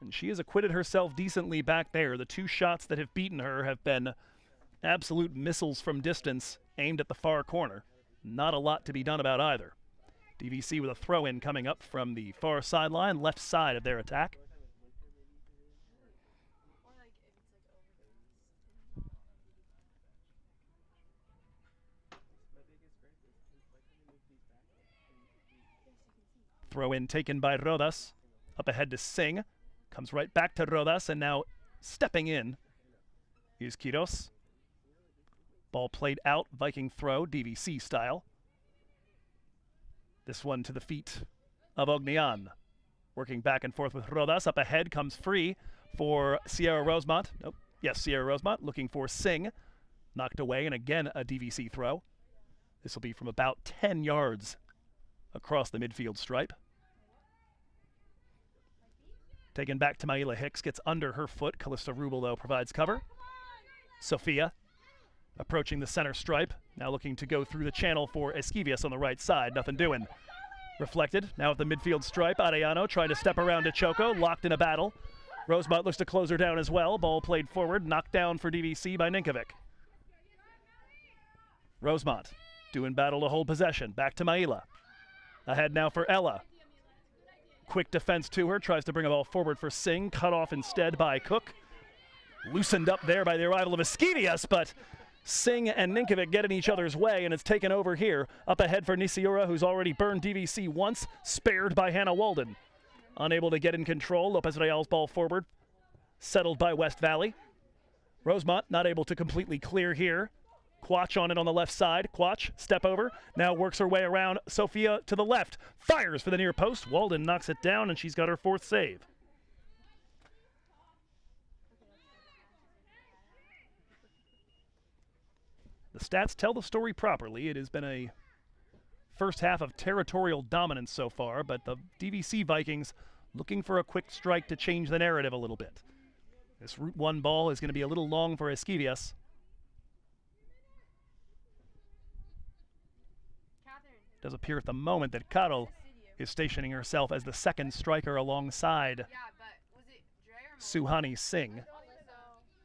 And she has acquitted herself decently back there. The 2 shots that have beaten her have been absolute missiles from distance aimed at the far corner. Not a lot to be done about either. DVC with a throw-in coming up from the far sideline, left side of their attack. Throw in taken by Rodas. Up ahead to Singh. Comes right back to Rodas, and now stepping in is Quiros. Ball played out, Viking throw, DVC style. This one to the feet of Ognian. Working back and forth with Rodas. Up ahead comes free for Sierra Rosemont. Nope. Yes, Sierra Rosemont looking for Singh. Knocked away, and again a DVC throw. This will be from about 10 yards across the midfield stripe. Taken back to Maila Hicks, gets under her foot. Callista Rubel, though, provides cover. Sophia approaching the center stripe. Now looking to go through the channel for Esquivias on the right side. Nothing doing. Reflected. Now at the midfield stripe. Arellano trying to step around to Choco. Locked in a battle. Rosemont looks to close her down as well. Ball played forward. Knocked down for DVC by Ninkovic. Rosemont doing battle to hold possession. Back to Maila. Ahead now for Ella. Quick defense to her. Tries to bring a ball forward for Singh. Cut off instead by Cook. Loosened up there by the arrival of Esquivias, but Singh and Ninkovic get in each other's way, and it's taken over here. Up ahead for Nisiura, who's already burned DVC once, spared by Hannah Walden. Unable to get in control. Lopez Real's ball forward. Settled by West Valley. Rosemont not able to completely clear here. Quach on it on the left side. Quach, step over. Now works her way around. Sophia to the left. Fires for the near post. Walden knocks it down, and she's got her 4th save. The stats tell the story properly. It has been a first half of territorial dominance so far, but the DVC Vikings looking for a quick strike to change the narrative a little bit. This Route 1 ball is going to be a little long for Esquivias. It does appear at the moment that Carol is stationing herself as the 2nd striker alongside Suhani Singh.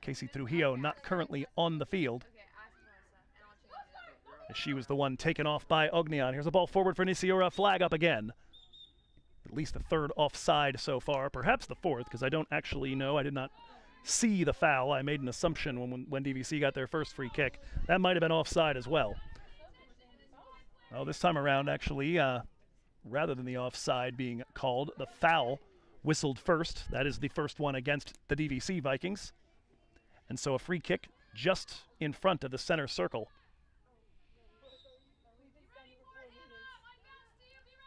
Casey Trujillo not currently on the field. She was the one taken off by Ognian. Here's a ball forward for Nisiura. Flag up again. At least the 3rd offside so far. Perhaps the 4th, because I don't actually know. I did not see the foul. I made an assumption when DVC got their first free kick. That might have been offside as well. Oh, this time around, actually, rather than the offside being called, the foul whistled first. That is the first one against the DVC Vikings. And so a free kick just in front of the center circle.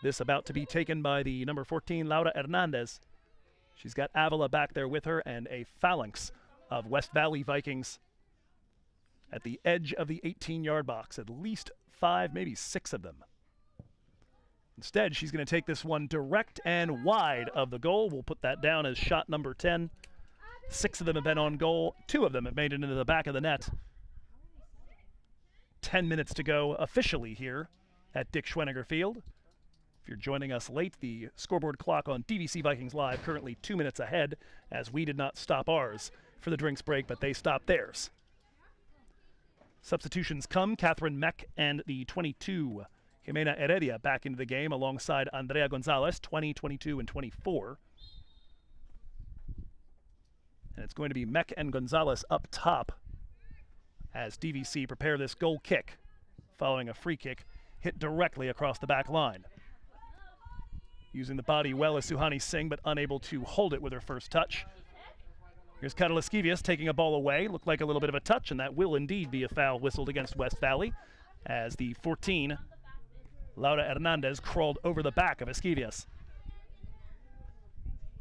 This about to be taken by the number 14, Laura Hernandez. She's got Avila back there with her and a phalanx of West Valley Vikings at the edge of the 18-yard box. At least 5, maybe 6 of them. Instead, she's going to take this one direct and wide of the goal. We'll put that down as shot number 10. 6 of them have been on goal. 2 of them have made it into the back of the net. 10 minutes to go officially here at Dick Schwenniger Field. If you're joining us late, the scoreboard clock on DVC Vikings Live currently 2 minutes ahead, as we did not stop ours for the drinks break, but they stopped theirs. Substitutions come. Catherine Meck and the 22, Jimena Heredia, back into the game alongside Andrea Gonzalez, 20, 22, and 24. And it's going to be Meck and Gonzalez up top as DVC prepare this goal kick following a free kick hit directly across the back line. Using the body well as Suhani Singh, but unable to hold it with her first touch. Here's Carol Esquivias taking a ball away. Looked like a little bit of a touch, and that will indeed be a foul whistled against West Valley as the 14, Laura Hernandez, crawled over the back of Esquivias.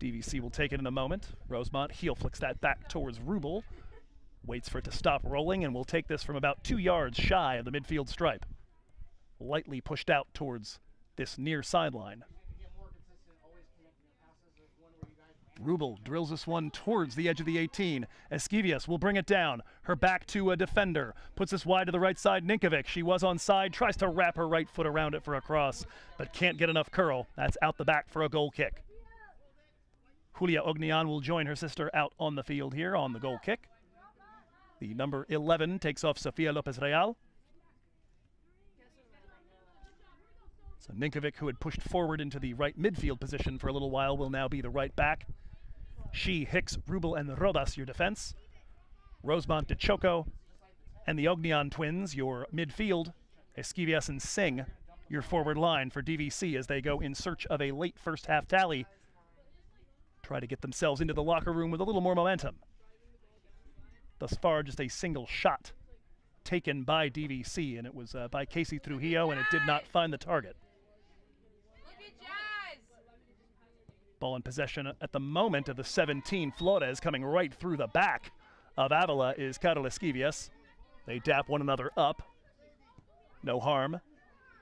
DVC will take it in a moment. Rosemont heel flicks that back towards Rubel. Waits for it to stop rolling, and will take this from about 2 yards shy of the midfield stripe. Lightly pushed out towards this near sideline. Rubel drills this one towards the edge of the 18. Esquivias will bring it down. Her back to a defender. Puts this wide to the right side. Ninkovic, she was onside. Tries to wrap her right foot around it for a cross, but can't get enough curl. That's out the back for a goal kick. Julia Ognian will join her sister out on the field here on the goal kick. The number 11 takes off Sofia Lopez Real. So Ninkovic, who had pushed forward into the right midfield position for a little while, will now be the right back. She, Hicks, Rubel, and Rodas, your defense. Rosemont, DeChoco, and the Ognian twins, your midfield. Esquivias and Singh, your forward line for DVC as they go in search of a late first half tally. Try to get themselves into the locker room with a little more momentum. Thus far, just a single shot taken by DVC, and it was by Casey Trujillo, and it did not find the target. Ball in possession at the moment of the 17, Flores, coming right through the back of Avila is Carol Esquivias. They dap one another up. No harm.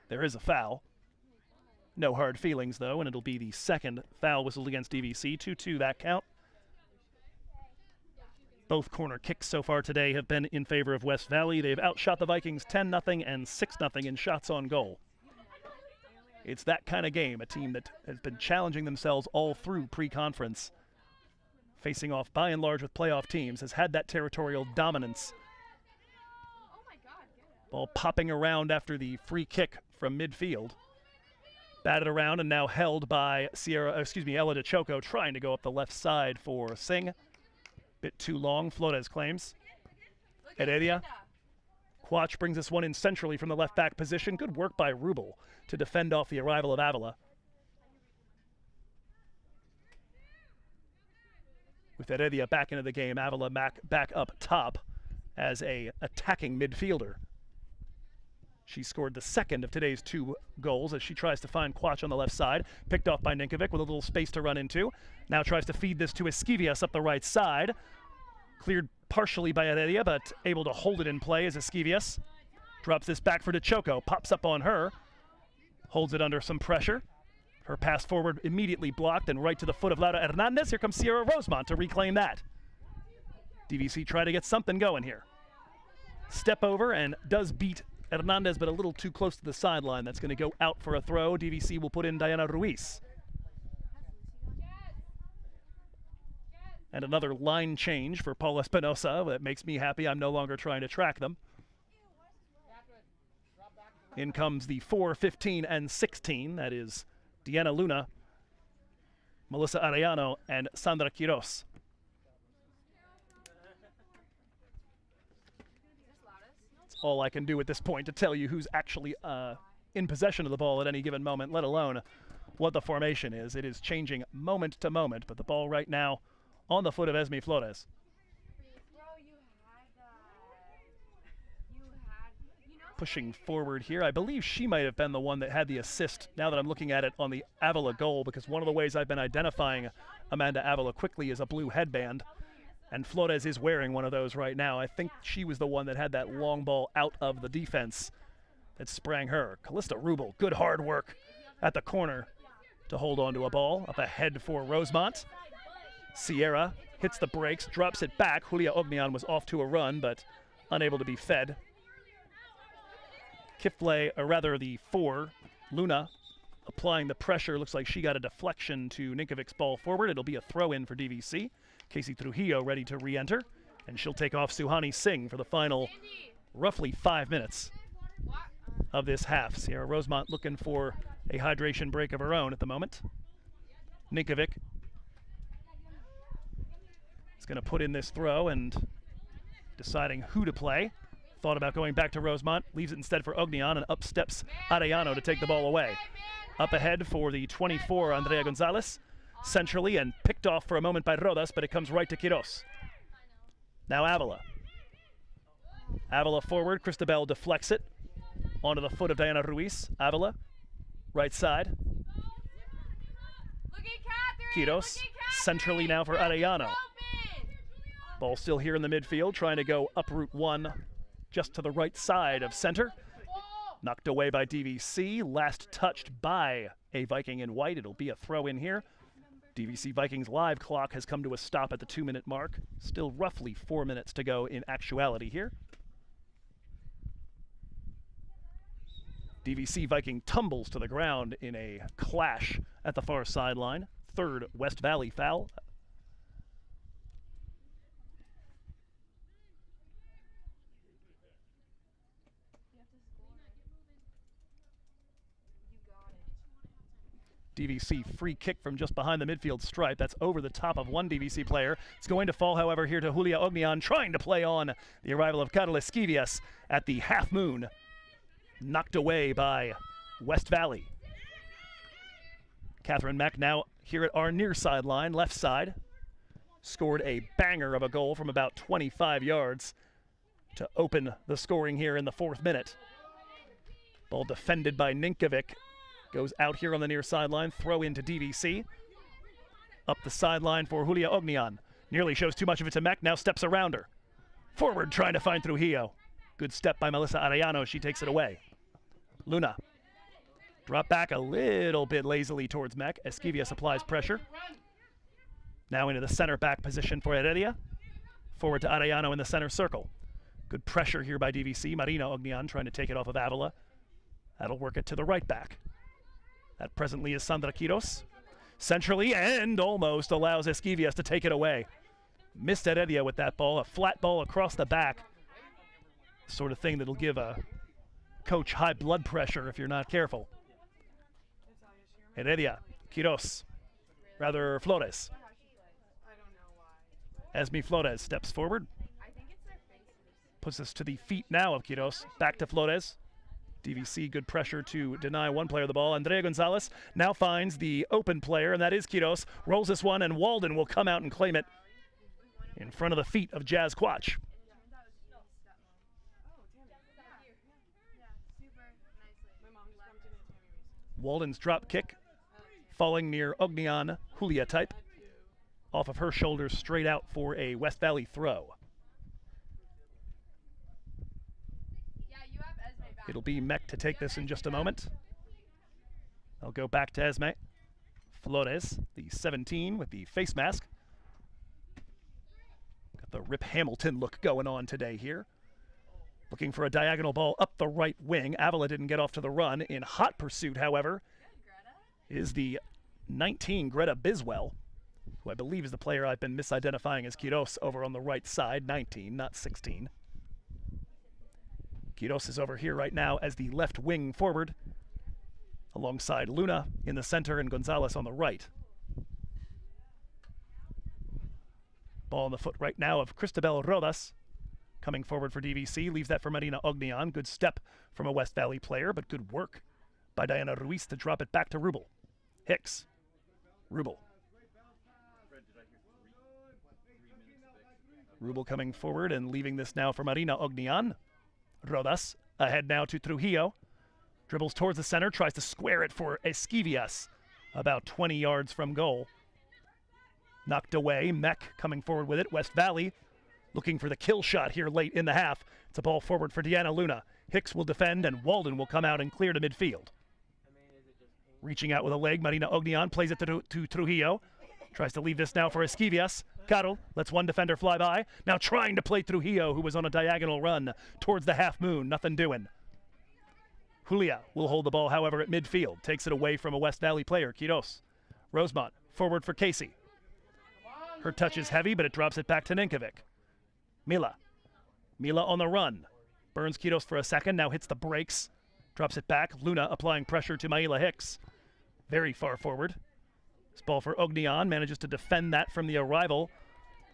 There is a foul. No hard feelings, though, and it'll be the 2nd foul whistled against DVC. 2-2 that count. Both corner kicks so far today have been in favor of West Valley. They've outshot the Vikings 10-0 and 6-0 in shots on goal. It's that kind of game, a team that has been challenging themselves all through pre-conference, facing off by and large with playoff teams, has had that territorial dominance. Ball popping around after the free kick from midfield. Batted around and now held by Ella DeChoco, trying to go up the left side for Singh. Bit too long, Flores claims. Heredia. Quach brings this one in centrally from the left back position. Good work by Rubel to defend off the arrival of Avila. With Heredia back into the game, Avila back up top as a attacking midfielder. She scored the second of today's 2 goals as she tries to find Quach on the left side. Picked off by Ninkovic with a little space to run into. Now tries to feed this to Esquivias up the right side. Cleared partially by Heredia, but able to hold it in play as Esquivias drops this back for DeChoco. Pops up on her. Holds it under some pressure. Her pass forward immediately blocked and right to the foot of Laura Hernandez. Here comes Sierra Rosemont to reclaim that. DVC try to get something going here. Step over and does beat Hernandez, but a little too close to the sideline. That's going to go out for a throw. DVC will put in Diana Ruiz. And another line change for Paula Espinosa. That makes me happy. I'm no longer trying to track them. In comes the 4, 15, and 16. That is Deanna Luna, Melissa Arellano, and Sandra Quiros. That's all I can do at this point to tell you who's actually in possession of the ball at any given moment, let alone what the formation is. It is changing moment to moment, but the ball right now on the foot of Esme Flores. Pushing forward here. I believe she might have been the one that had the assist now that I'm looking at it on the Avila goal, because one of the ways I've been identifying Amanda Avila quickly is a blue headband, and Flores is wearing one of those right now. I think she was the one that had that long ball out of the defense that sprang her. Callista Rubel, good hard work at the corner to hold on to a ball. Up ahead for Rosemont. Sierra hits the brakes, drops it back. Julia Ognian was off to a run, but unable to be fed. Kifle, or rather the 4, Luna, applying the pressure. Looks like she got a deflection to Ninkovic's ball forward. It'll be a throw-in for DVC. Casey Trujillo ready to re-enter, and she'll take off Suhani Singh for the final roughly 5 minutes of this half. Sierra Rosemont looking for a hydration break of her own at the moment. Ninkovic is going to put in this throw and deciding who to play. Thought about going back to Rosemont, leaves it instead for Ognian, and up steps Arellano to take the ball away. Up ahead for the 24, Andrea Gonzalez, centrally, and picked off for a moment by Rodas, but it comes right to Quiros. Now Avila. Avila forward, Cristabel deflects it onto the foot of Diana Ruiz. Avila, right side. Quiros, centrally now for Arellano. Ball still here in the midfield, trying to go up Route 1, just to the right side of center. Knocked away by DVC, last touched by a Viking in white. It'll be a throw in here. DVC Vikings live clock has come to a stop at the 2-minute mark. Still roughly 4 minutes to go in actuality here. DVC Viking tumbles to the ground in a clash at the far sideline. 3rd West Valley foul. DVC free kick from just behind the midfield stripe. That's over the top of one DVC player. It's going to fall, however, here to Julia Ognian, trying to play on the arrival of Carla Esquivias at the half moon. Knocked away by West Valley. Catherine Mack now here at our near sideline, left side. Scored a banger of a goal from about 25 yards to open the scoring here in the 4th minute. Ball defended by Ninkovic. Goes out here on the near sideline, throw into DVC. Up the sideline for Julia Ognian. Nearly shows too much of it to Mack, now steps around her. Forward trying to find Trujillo. Good step by Melissa Arellano, she takes it away. Luna. Drop back a little bit lazily towards Mack. Esquivias applies pressure. Now into the center back position for Heredia. Forward to Arellano in the center circle. Good pressure here by DVC. Marina Ognian trying to take it off of Avila. That'll work it to the right back. That presently is Sandra Quiros. Centrally, and almost allows Esquivias to take it away. Missed Heredia with that ball, a flat ball across the back. Sort of thing that'll give a coach high blood pressure if you're not careful. Heredia, Flores. Esme Flores steps forward. Puts us to the feet now of Quiros. Back to Flores. DVC, good pressure to deny one player the ball. Andrea Gonzalez now finds the open player, and that is Quiros. Rolls this one, and Walden will come out and claim it in front of the feet of Jazz Quach. Walden's drop kick falling near Ognian Julia type. Off of her shoulders straight out for a West Valley throw. It'll be Mech to take this in just a moment. I'll go back to Esme. Flores, the 17 with the face mask. Got the Rip Hamilton look going on today here. Looking for a diagonal ball up the right wing. Avila didn't get off to the run. In hot pursuit, however, is the 19, Greta Biswell, who I believe is the player I've been misidentifying as Quiros over on the right side, 19, not 16. Quiros is over here right now as the left wing forward, alongside Luna in the center and Gonzalez on the right. Ball on the foot right now of Cristabel Rodas, coming forward for DVC, leaves that for Marina Ognian. Good step from a West Valley player, but good work by Diana Ruiz to drop it back to Rubel. Hicks, Rubel. Rubel coming forward and leaving this now for Marina Ognian. Rodas ahead now to Trujillo. Dribbles towards the center, tries to square it for Esquivias, about 20 yards from goal. Knocked away, Mech coming forward with it. West Valley looking for the kill shot here late in the half. It's a ball forward for Deanna Luna. Hicks will defend and Walden will come out and clear to midfield. Reaching out with a leg, Marina Ognian plays it to Trujillo. Tries to leave this now for Esquivias. Carol lets one defender fly by. Now trying to play Trujillo, who was on a diagonal run towards the half moon. Nothing doing. Julia will hold the ball, however, at midfield. Takes it away from a West Valley player, Quiros. Rosemont forward for Casey. Her touch is heavy, but it drops it back to Ninkovic. Mila on the run. Burns Quiros for a second, now hits the brakes. Drops it back. Luna applying pressure to Maila Hicks. Very far forward. This ball for Ognian, manages to defend that from the arrival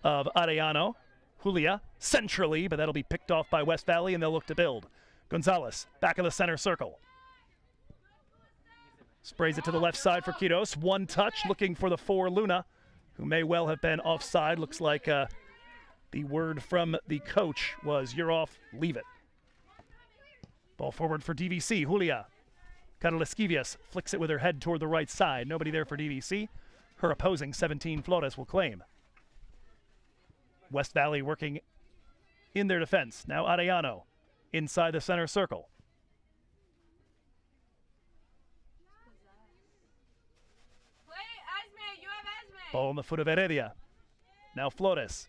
of Arellano. Julia centrally, but that'll be picked off by West Valley and they'll look to build. Gonzalez back in the center circle. Sprays it to the left side for Quiros. One touch looking for the 4 Luna, who may well have been offside. Looks like the word from the coach was, "You're off, leave it." Ball forward for DVC. Julia. Carol Esquivias flicks it with her head toward the right side. Nobody there for DVC. Her opposing 17 Flores will claim. West Valley working in their defense. Now Arellano inside the center circle. Ball on the foot of Heredia. Now Flores.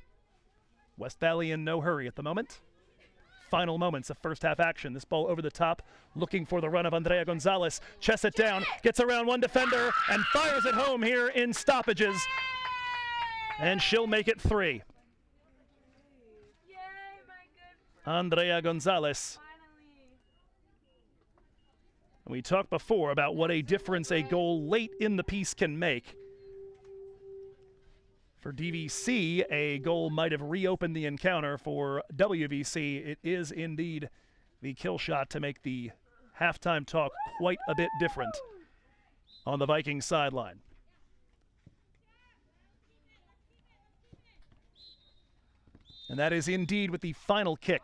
West Valley in no hurry at the moment. Final moments of first half action. This ball over the top, looking for the run of Andrea Gonzalez. Chests it down, gets around one defender, and fires it home here in stoppages. And she'll make it 3. Andrea Gonzalez. We talked before about what a difference a goal late in the piece can make. For DVC, a goal might have reopened the encounter. For WVC, it is indeed the kill shot to make the halftime talk quite a bit different on the Vikings sideline. And that is indeed with the final kick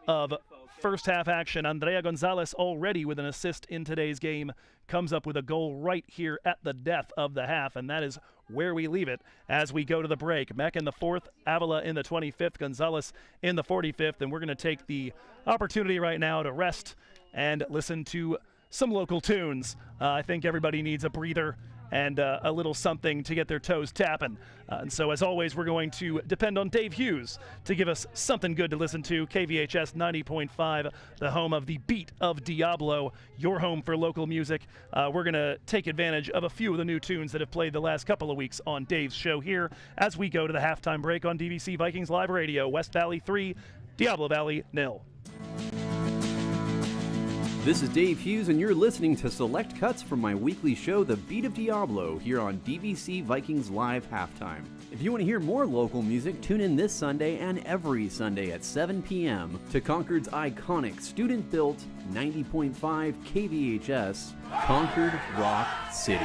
of first half action. Andrea Gonzalez, already with an assist in today's game, comes up with a goal right here at the death of the half, and that is where we leave it as we go to the break. Mech in the 4th, Avila in the 25th, Gonzalez in the 45th, and we're going to take the opportunity right now to rest and listen to some local tunes. I think everybody needs a breather and a little something to get their toes tapping. And so, as always, we're going to depend on Dave Hughes to give us something good to listen to. KVHS 90.5, the home of the Beat of Diablo, your home for local music. We're going to take advantage of a few of the new tunes that have played the last couple of weeks on Dave's show here as we go to the halftime break on DVC Vikings Live Radio. West Valley 3, Diablo Valley 0.
This is Dave Hughes, and you're listening to select cuts from my weekly show, The Beat of Diablo, here on DVC Vikings Live Halftime. If you want to hear more local music, tune in this Sunday and every Sunday at 7 p.m. to Concord's iconic student-built 90.5 KVHS, Concord Rock City.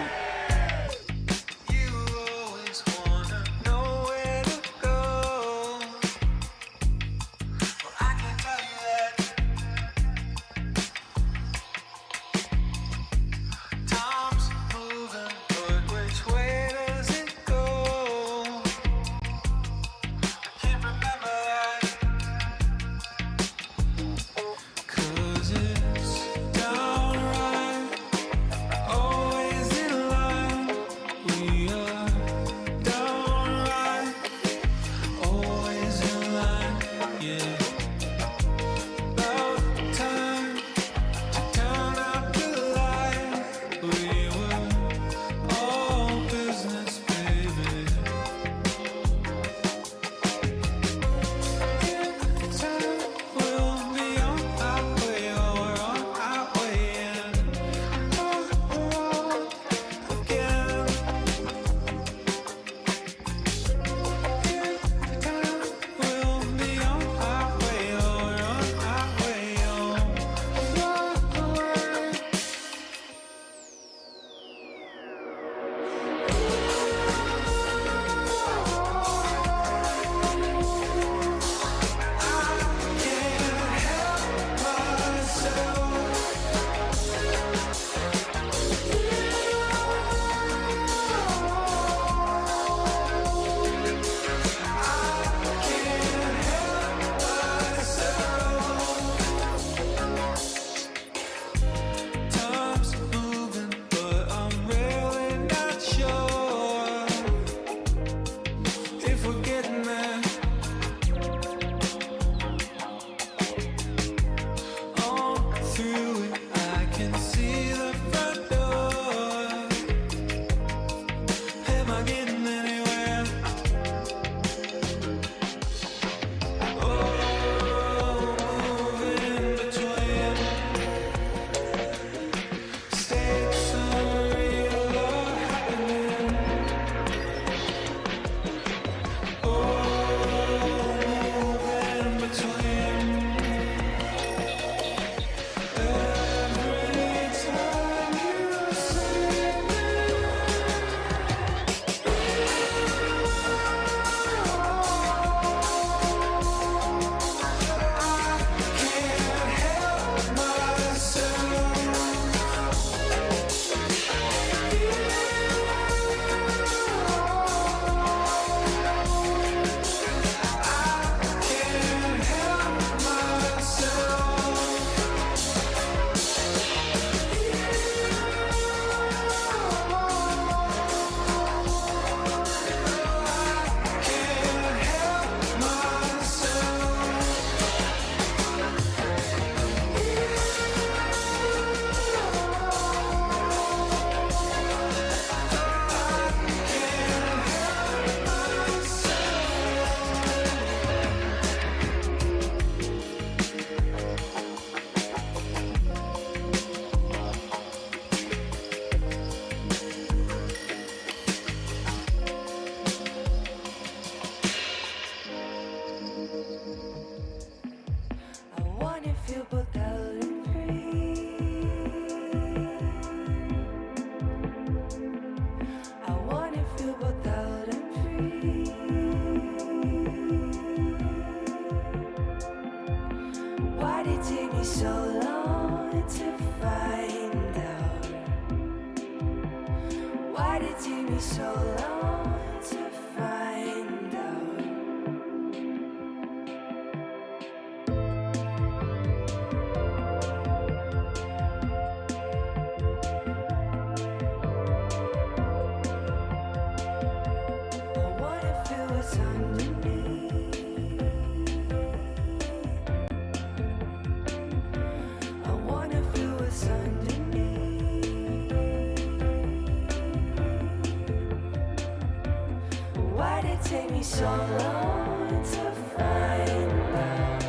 Take me so long to find out.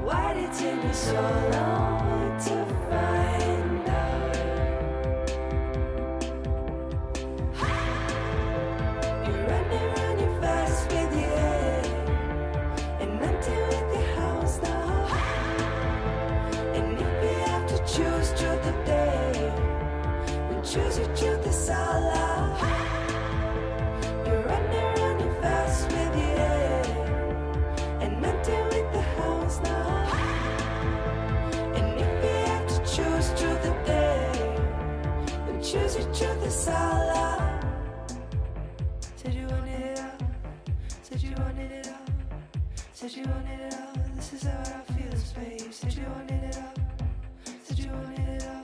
Why did it take me so long? choose your truth, it's all love. You're running fast with your head, and nothing with the hounds now. And if you have to choose truth or dare, then choose your truth, it's all love. Said you wanted it all, said you wanted it all, said you wanted it all. This is how I feel, babe. Said you wanted it all, said you wanted it all,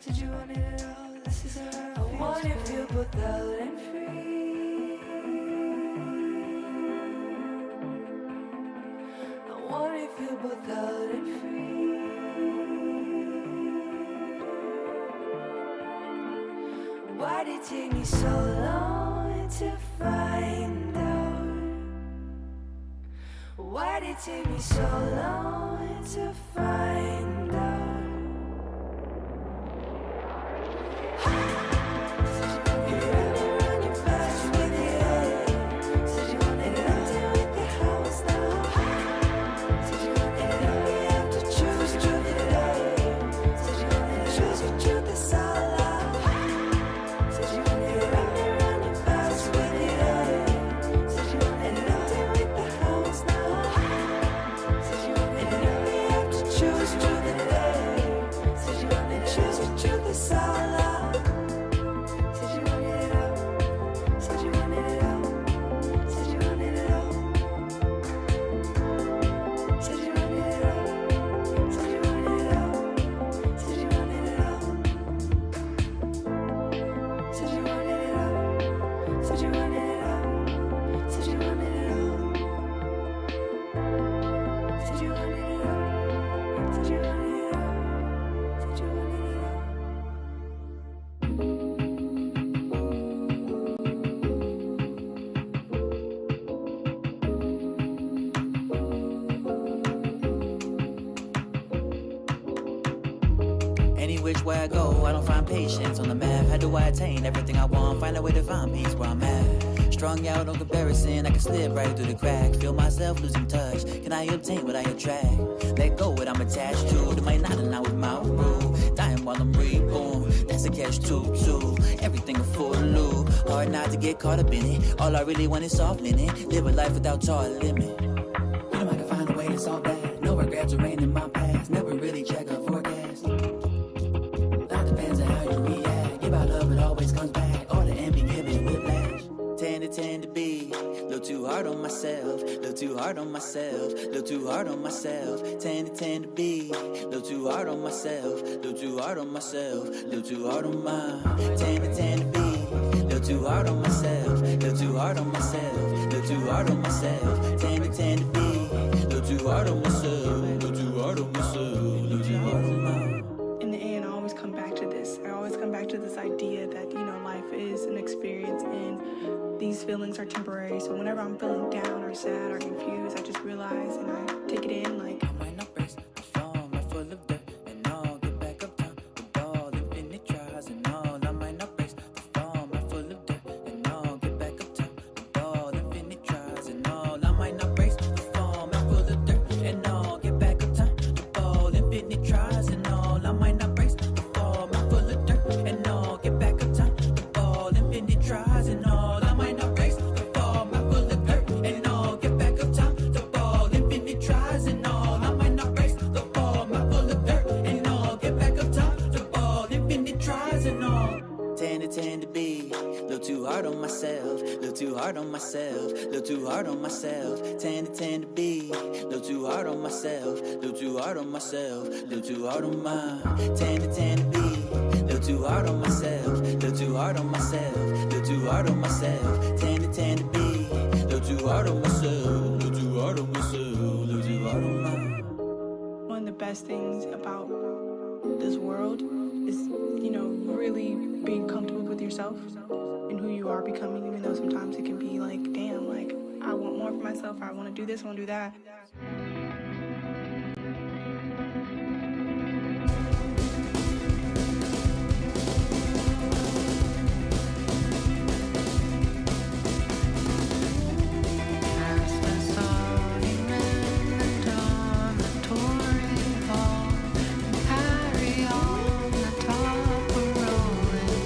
said you wanted it all. This is how I feel. I want to feel both out and free. I want to feel both out and free. Why did it take me so long to find out? Why did it take me so long to find out? You're running fast with your head. Said you wanted nothing with the house now. Said you wanted it all. You have to choose truth today. Said you wanted to choose your truth, it's all love. Said you wanted it running fast with your head. Said you wanted nothing with the house now. Said you wanted it all. You have to choose truth today. Said you wanted to choose your truth, it's all love. Said you wanted it all. Said you wanted it all. Said you wanted it all. Said you wanted it all. Said you wanted it all. Said you wanted it all. Said you wanted it all. Said you wanted it all. Said you wanted it all. Said you wanted it all. Said you wanted it all. Said you wanted it all.
Any which way I go, I don't find patience on the map. How do I attain everything I want? Find a way to find peace where I'm at. Strung out on comparison, I can slip right through the cracks. Feel myself losing touch. Can I obtain what I attract? Let go what I'm attached to. They might not align with my rule. Dying while I'm reborn. That's a catch too. Everything a full loop. Hard not to get caught up in it. All I really want is soft linen. Live a life without charge limit. You know I can find a way to solve that. No regrets are in my past. Never really check a forecast. That depends on how you react. Give out love, it always comes back. All the envy giving whiplash. Tend to be. Little too hard on myself. Little too hard on myself. Little too hard on myself. Tend to be. Little too hard on myself. Little too hard on myself. Little too hard on my. Tend to be. Little too hard on myself. Little too hard on myself. Little too hard on myself. Tend to be. Little too hard on myself. Little too hard on myself. Little too hard on my.
In the end, I always come back to this. I always come back to this idea that, life is an experience and these feelings are temporary. So whenever I'm feeling down or sad or confused, I just realize and I take it in like,
I might not brace the form, I'm full of dirt and all. Get back up time, the ball, infinite tries and all. I might not brace the form, I'm full of dirt and all. Get back up time, the ball, infinite tries and all. I might not brace the form, I'm full of dirt and all. Get back up time, the ball, infinite tries and all. I might not brace the form, I'm full of dirt and all. Get back up time, the ball, infinite tries and all. I might not brace the form, I'm full of dirt and all. Get back up time, the ball, infinite tries and all. I might not brace the form, I'm full of dirt and all. Get back up time, the ball, infinite tries and all. Tend to be. Little too hard on myself. Little too hard on myself. Little too hard on myself. Tend to be. Little too hard on myself. Little too hard on myself. Little too hard on my. Tend to be. Little too hard on myself. Little too hard on myself. Little too hard on myself. Tend to be. Little too hard on myself. Little too hard on myself. Little too hard on my.
one of the best things about this world is, really being comfortable with yourself and who you are becoming, even though sometimes it can be like, damn, like, I want more for myself, I want to do this, I want to do that.
Carry on the top of rolling.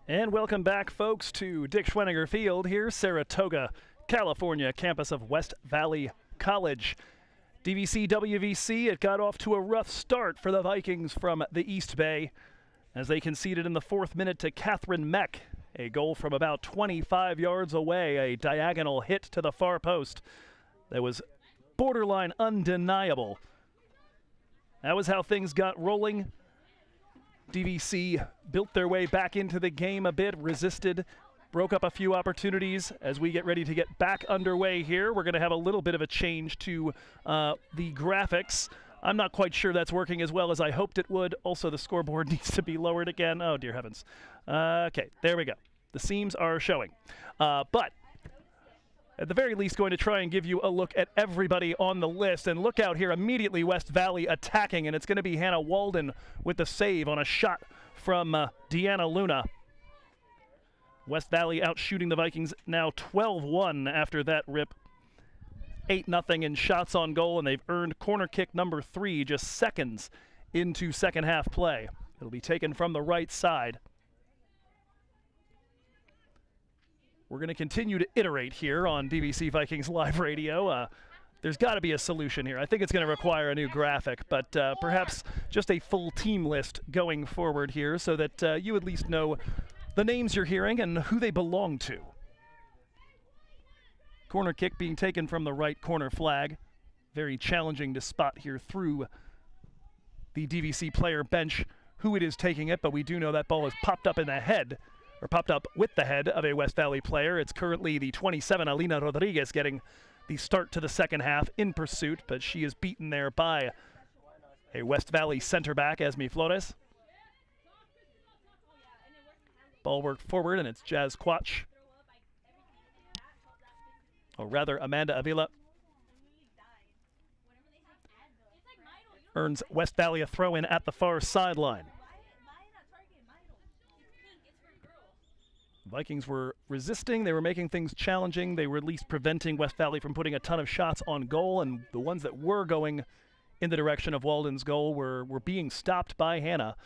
And welcome back, folks, to Dick Schwenninger Field here, Saratoga, California, campus of West Valley College. DVC, WVC, it got off to a rough start for the Vikings from the East Bay as they conceded in the 4th minute to Catherine Meck. A goal from about 25 yards away, a diagonal hit to the far post that was borderline undeniable. That was how things got rolling. DVC built their way back into the game a bit, resisted, broke up a few opportunities. As we get ready to get back underway here, we're going to have a little bit of a change to the graphics. I'm not quite sure that's working as well as I hoped it would. Also, the scoreboard needs to be lowered again. Oh, dear heavens. Okay, there we go. The seams are showing. But at the very least, going to try and give you a look at everybody on the list. And look out here, immediately West Valley attacking, and it's going to be Hannah Walden with the save on a shot from Deanna Luna. West Valley out shooting the Vikings now 12-1 after that rip. 8-0 in shots on goal, and they've earned corner kick number 3 just seconds into second half play. It'll be taken from the right side. We're going to continue to iterate here on DVC Vikings Live Radio. There's got to be a solution here. I think it's going to require a new graphic, but perhaps just a full team list going forward here so that you at least know the names you're hearing and who they belong to. Corner kick being taken from the right corner flag. Very challenging to spot here through the DVC player bench who it is taking it, but we do know that ball has popped up in the head, or popped up with the head of a West Valley player. It's currently the 27, Alina Rodriguez, getting the start to the second half in pursuit, but she is beaten there by a West Valley center back, Esme Flores. Ball worked forward, and it's Jazz Quach. Or rather, Amanda Avila earns West Valley a throw-in at the far sideline. Vikings were resisting. They were making things challenging. They were at least preventing West Valley from putting a ton of shots on goal, and the ones that were going in the direction of Walden's goal were being stopped by Hannah.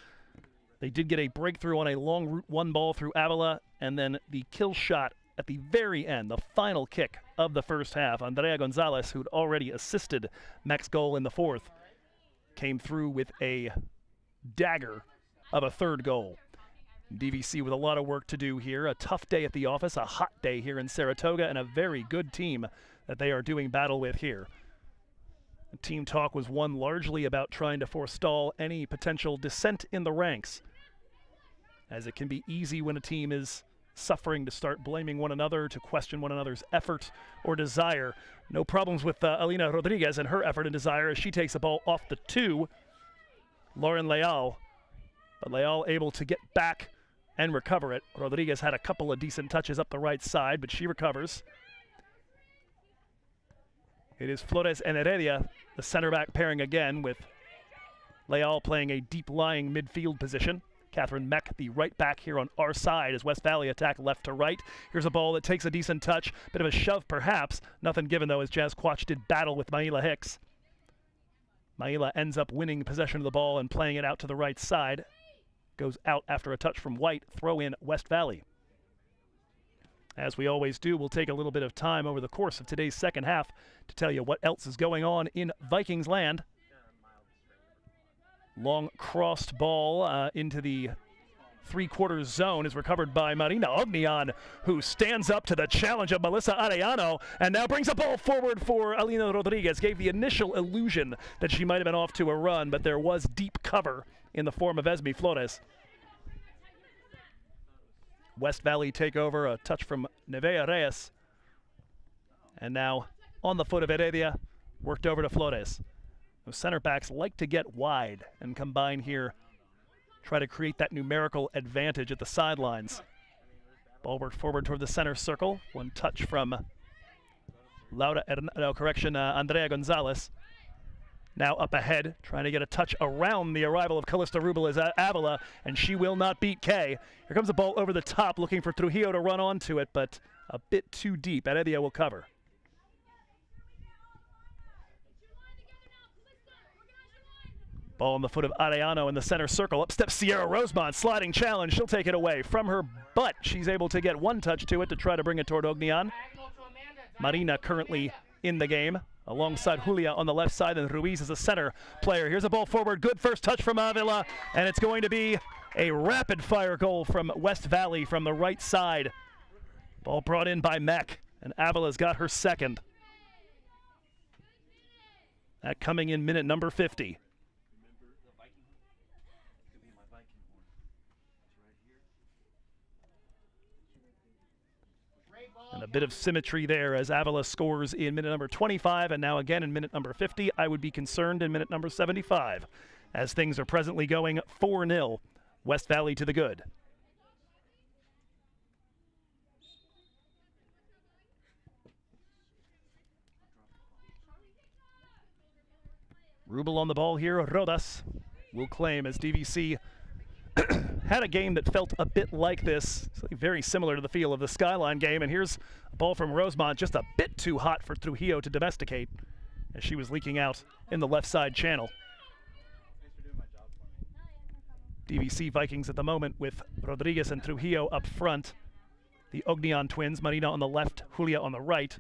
They did get a breakthrough on a long route one ball through Avila, and then the kill shot at the very end, the final kick of the first half. Andrea Gonzalez, who'd already assisted Meck's goal in the 4th, came through with a dagger of a 3rd goal. DVC with a lot of work to do here. A tough day at the office, a hot day here in Saratoga, and a very good team that they are doing battle with here. The team talk was one largely about trying to forestall any potential dissent in the ranks, as it can be easy when a team is suffering to start blaming one another, to question one another's effort or desire. No problems with Alina Rodriguez and her effort and desire as she takes the ball off the 2. Lauren Leal, but Leal able to get back and recover it. Rodriguez had a couple of decent touches up the right side, but she recovers. It is Flores and Heredia, the center back pairing again, with Leal playing a deep-lying midfield position. Catherine Meck, the right back here on our side as West Valley attack left to right. Here's a ball that takes a decent touch. Bit of a shove perhaps. Nothing given though as Jazz Quach did battle with Maila Hicks. Maila ends up winning possession of the ball and playing it out to the right side. Goes out after a touch from White. Throw in West Valley. As we always do, we'll take a little bit of time over the course of today's second half to tell you what else is going on in Vikings land. Long crossed ball into the three-quarters zone is recovered by Marina Ognian, who stands up to the challenge of Melissa Arellano and now brings a ball forward for Alina Rodriguez. Gave the initial illusion that she might have been off to a run, but there was deep cover in the form of Esme Flores. West Valley take over, a touch from Nevea Reyes. And now on the foot of Heredia, worked over to Flores. Those center backs like to get wide and combine here, try to create that numerical advantage at the sidelines. Ball worked forward toward the center circle. One touch from Andrea Gonzalez. Now up ahead, trying to get a touch around the arrival of Callista Rubiles Avila, and she will not beat Kay. Here comes the ball over the top, looking for Trujillo to run onto it, but a bit too deep. Heredia will cover. Ball on the foot of Arellano in the center circle. Up steps Sierra Rosemont. Sliding challenge. She'll take it away. From her butt, she's able to get one touch to it to try to bring it toward Ognian. Marina currently in the game alongside Julia on the left side, and Ruiz is a center player. Here's a ball forward. Good first touch from Avila, and it's going to be a rapid-fire goal from West Valley from the right side. Ball brought in by Mech, and Avila's got her second. That coming in minute number 50. And a bit of symmetry there as Avila scores in minute number 25, and now again in minute number 50. I would be concerned in minute number 75, as things are presently going 4-0, West Valley to the good. Rubel on the ball here. Rodas will claim as DVC had a game that felt a bit like this, very similar to the feel of the Skyline game. And here's a ball from Rosemont, just a bit too hot for Trujillo to domesticate as she was leaking out in the left side channel. DVC Vikings at the moment with Rodriguez and Trujillo up front. The Ognian twins, Marina on the left, Julia on the right.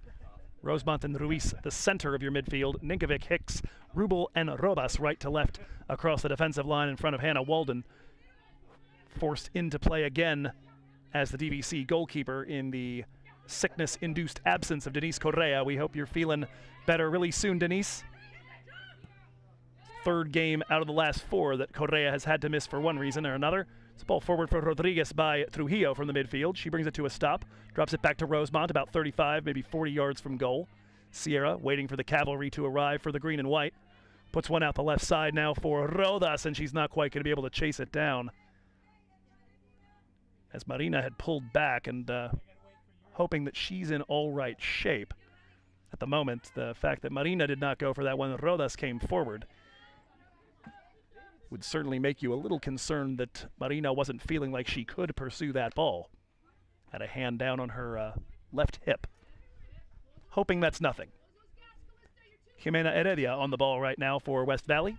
Rosemont and Ruiz, the center of your midfield. Ninkovic, Hicks, Rubel, and Rodas right to left across the defensive line in front of Hannah Walden. Forced into play again as the DVC goalkeeper in the sickness-induced absence of Denise Correa. We hope you're feeling better really soon, Denise. Third game out of the last 4 that Correa has had to miss for one reason or another. It's a ball forward for Rodriguez by Trujillo from the midfield. She brings it to a stop, drops it back to Rosemont about 35, maybe 40 yards from goal. Sierra waiting for the cavalry to arrive for the green and white. Puts one out the left side now for Rodas, and she's not quite going to be able to chase it down, as Marina had pulled back and hoping that she's in all right shape. At the moment, the fact that Marina did not go for that one, Rodas came forward, would certainly make you a little concerned that Marina wasn't feeling like she could pursue that ball. Had a hand down on her left hip. Hoping that's nothing. Jimena Heredia on the ball right now for West Valley.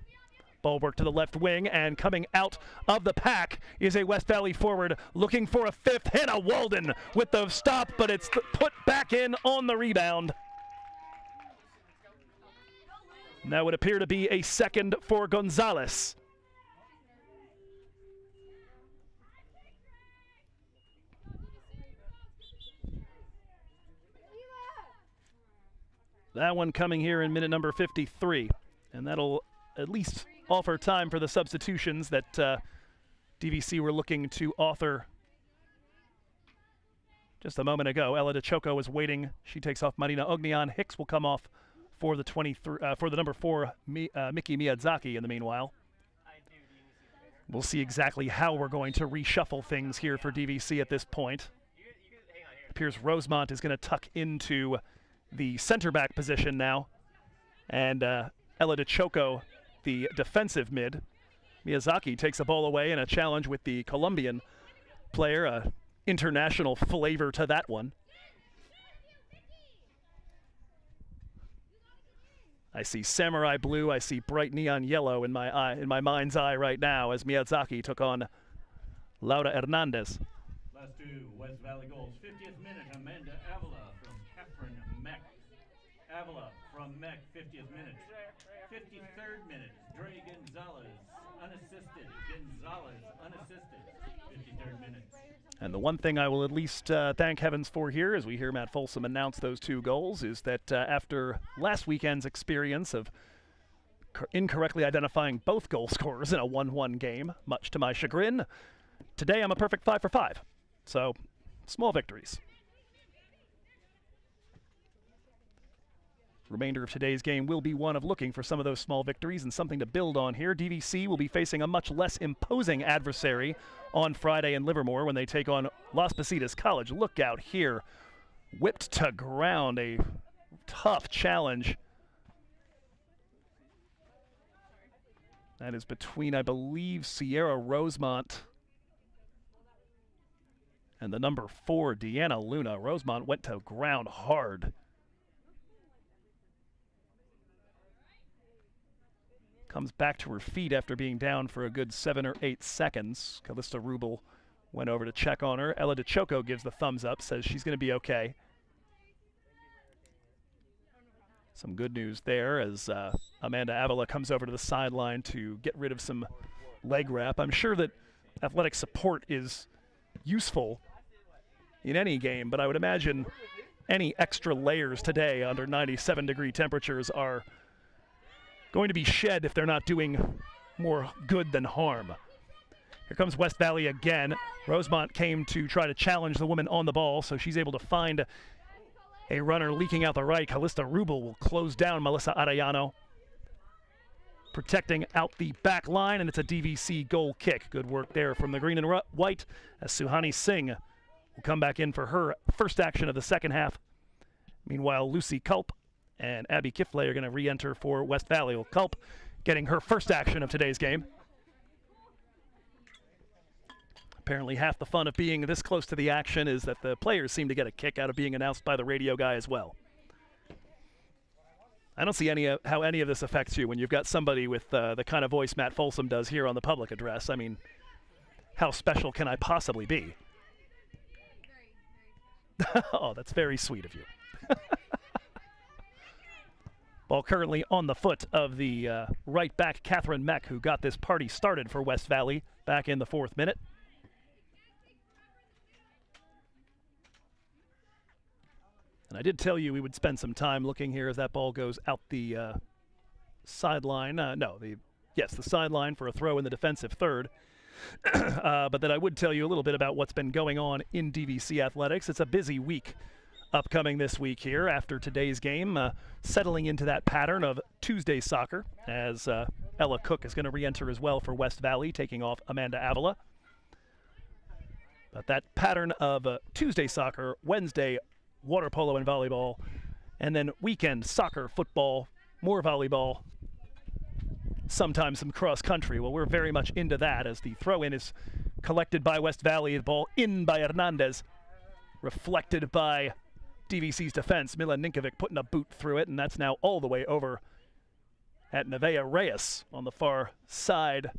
Ball work to the left wing, and coming out of the pack is a West Valley forward looking for a fifth. Hannah Walden with the stop, but it's put back in on the rebound. That would appear to be a second for Gonzalez. That one coming here in minute number 53, and that'll at least offer time for the substitutions that DVC were looking to author just a moment ago. Ella DeChoco was waiting. She takes off Marina Ognian. Hicks will come off for the number 4 Miki Miyazaki in the meanwhile. We'll see exactly how we're going to reshuffle things here for DVC at this point. It appears Rosemont is going to tuck into the center back position now, and Ella DeChoco the defensive mid. Miyazaki takes the ball away in a challenge with the Colombian player, a international flavor to that one. I see samurai blue, I see bright neon yellow in my mind's eye right now as Miyazaki took on Laura Hernandez.
Last 2 West Valley goals. 50th minute, Amanda Avila from Catherine Mech. Avila from Mech, 50th minute. 53rd minute, Dre Gonzalez, unassisted. Gonzalez, unassisted. 53rd minute.
And the one thing I will at least thank heavens for here, as we hear Matt Folsom announce those 2 goals, is that after last weekend's experience of incorrectly identifying both goal scorers in a 1-1 game, much to my chagrin, today I'm a perfect 5 for 5. So, small victories. Remainder of today's game will be one of looking for some of those small victories and something to build on here. DVC will be facing a much less imposing adversary on Friday in Livermore when they take on Las Positas College. Look out here. Whipped to ground, a tough challenge. That is between, I believe, Sierra Rosemont and the number 4, Deanna Luna. Rosemont went to ground hard. comes back to her feet after being down for a good 7 or 8 seconds. Callista Rubel went over to check on her. Ella DeChoco gives the thumbs up, says she's going to be okay. Some good news there as Amanda Avila comes over to the sideline to get rid of some leg wrap. I'm sure that athletic support is useful in any game, but I would imagine any extra layers today under 97-degree temperatures are going to be shed if they're not doing more good than harm. Here comes West Valley again. Rosemont came to try to challenge the woman on the ball, so she's able to find a runner leaking out the right. Callista Rubel will close down Melissa Arellano, protecting out the back line, and it's a DVC goal kick. Good work there from the green and white as Suhani Singh will come back in for her first action of the second half. Meanwhile, Lucy Culp and Abby Kifley are going to re-enter for West Valley. Well, Culp getting her first action of today's game. Apparently half the fun of being this close to the action is that the players seem to get a kick out of being announced by the radio guy as well. I don't see how any of this affects you when you've got somebody with the kind of voice Matt Folsom does here on the public address. I mean, how special can I possibly be? Oh, that's very sweet of you. Ball currently on the foot of the right back, Catherine Meck, who got this party started for West Valley back in the 4th minute. And I did tell you we would spend some time looking here as that ball goes out the sideline. The sideline for a throw in the defensive third. But that I would tell you a little bit about what's been going on in DVC athletics. It's a busy week upcoming this week here after today's game, settling into that pattern of Tuesday soccer as Ella Cook is going to re-enter as well for West Valley, taking off Amanda Avila. But that pattern of Tuesday soccer, Wednesday water polo and volleyball, and then weekend soccer, football, more volleyball, sometimes some cross country. Well, we're very much into that as the throw-in is collected by West Valley, the ball in by Hernandez, reflected by DVC's defense. Mila Ninkovic putting a boot through it, and that's now all the way over at Nevaeh Reyes on the far side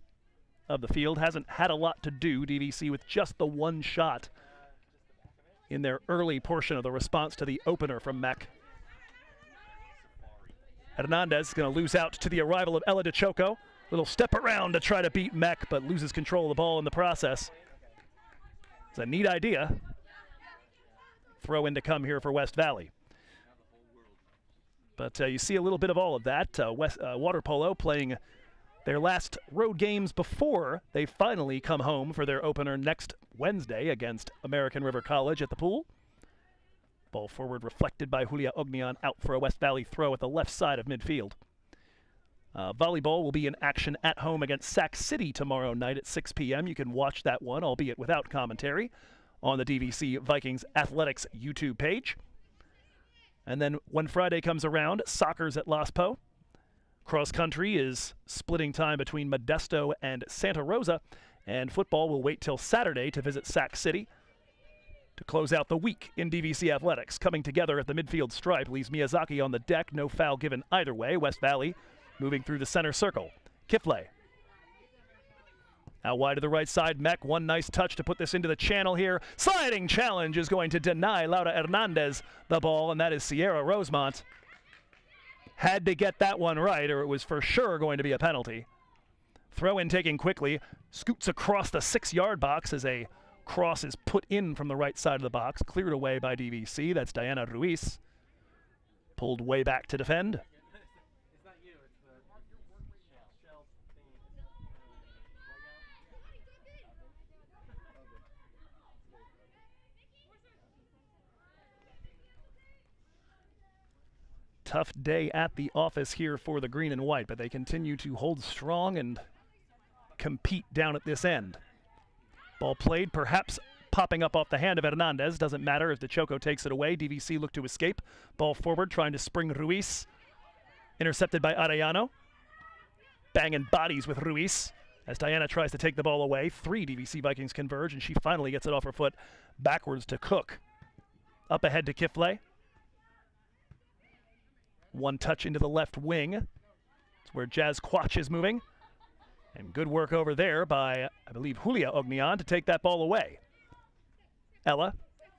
of the field. Hasn't had a lot to do, DVC, with just the one shot in their early portion of the response to the opener from Meck. Hernandez is going to lose out to the arrival of Ella DeChoco. Little step around to try to beat Meck, but loses control of the ball in the process. It's a neat idea. Throw in to come here for West Valley. But you see a little bit of all of that. Water polo playing their last road games before they finally come home for their opener next Wednesday against American River College at the pool. Ball forward reflected by Julia Ognian, out for a West Valley throw at the left side of midfield. Volleyball will be in action at home against Sac City tomorrow night at 6 p.m. You can watch that one, albeit without commentary, on the DVC Vikings Athletics YouTube page. And then when Friday comes around, soccer's at Las Po. Cross country is splitting time between Modesto and Santa Rosa, and football will wait till Saturday to visit Sac City to close out the week in DVC athletics. Coming together at the midfield stripe leaves Miyazaki on the deck, no foul given either way. West Valley moving through the center circle. Kifley. Out wide to the right side, Meck, one nice touch to put this into the channel here. Sliding challenge is going to deny Laura Hernandez the ball, and that is Sierra Rosemont. Had to get that one right, or it was for sure going to be a penalty. Throw in taken quickly, scoots across the 6-yard box as a cross is put in from the right side of the box, cleared away by DVC. That's Diana Ruiz. Pulled way back to defend. Tough day at the office here for the green and white, but they continue to hold strong and compete down at this end. Ball played, perhaps popping up off the hand of Hernandez. Doesn't matter as DeChoco takes it away. DVC look to escape. Ball forward, trying to spring Ruiz. Intercepted by Arellano. Banging bodies with Ruiz as Diana tries to take the ball away. 3 DVC Vikings converge, and she finally gets it off her foot backwards to Cook. Up ahead to Kifley. One touch into the left wing. It's where Jazz Quach is moving. And good work over there by, I believe, Julia Ognian to take that ball away. Ella,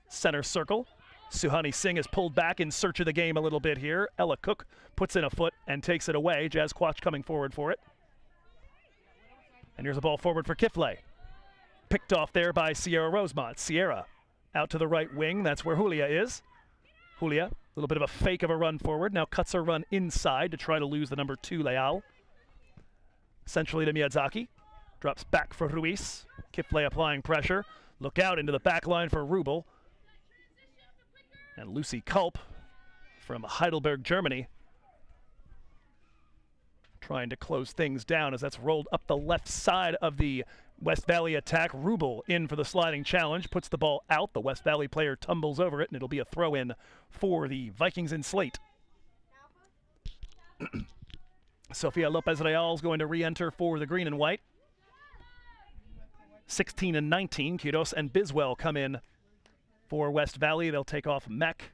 center circle. Suhani Singh is pulled back in search of the game a little bit here. Ella Cook puts in a foot and takes it away. Jazz Quach coming forward for it. And here's a ball forward for Kifle. Picked off there by Sierra Rosemont. Sierra out to the right wing. That's where Julia is. Julia, a little bit of a fake of a run forward. Now cuts her run inside to try to lose the number 2, Leal. Centrally to Miyazaki. Drops back for Ruiz. Kifle applying pressure. Look out into the back line for Rubel. And Lucy Kulp from Heidelberg, Germany, trying to close things down as that's rolled up the left side of the West Valley attack. Rubel in for the sliding challenge, puts the ball out. The West Valley player tumbles over it, and it'll be a throw-in for the Vikings in slate. Sofia Lopez Real is going to re-enter for the green and white. 16 and 19, Quiros and Biswell come in for West Valley. They'll take off Mech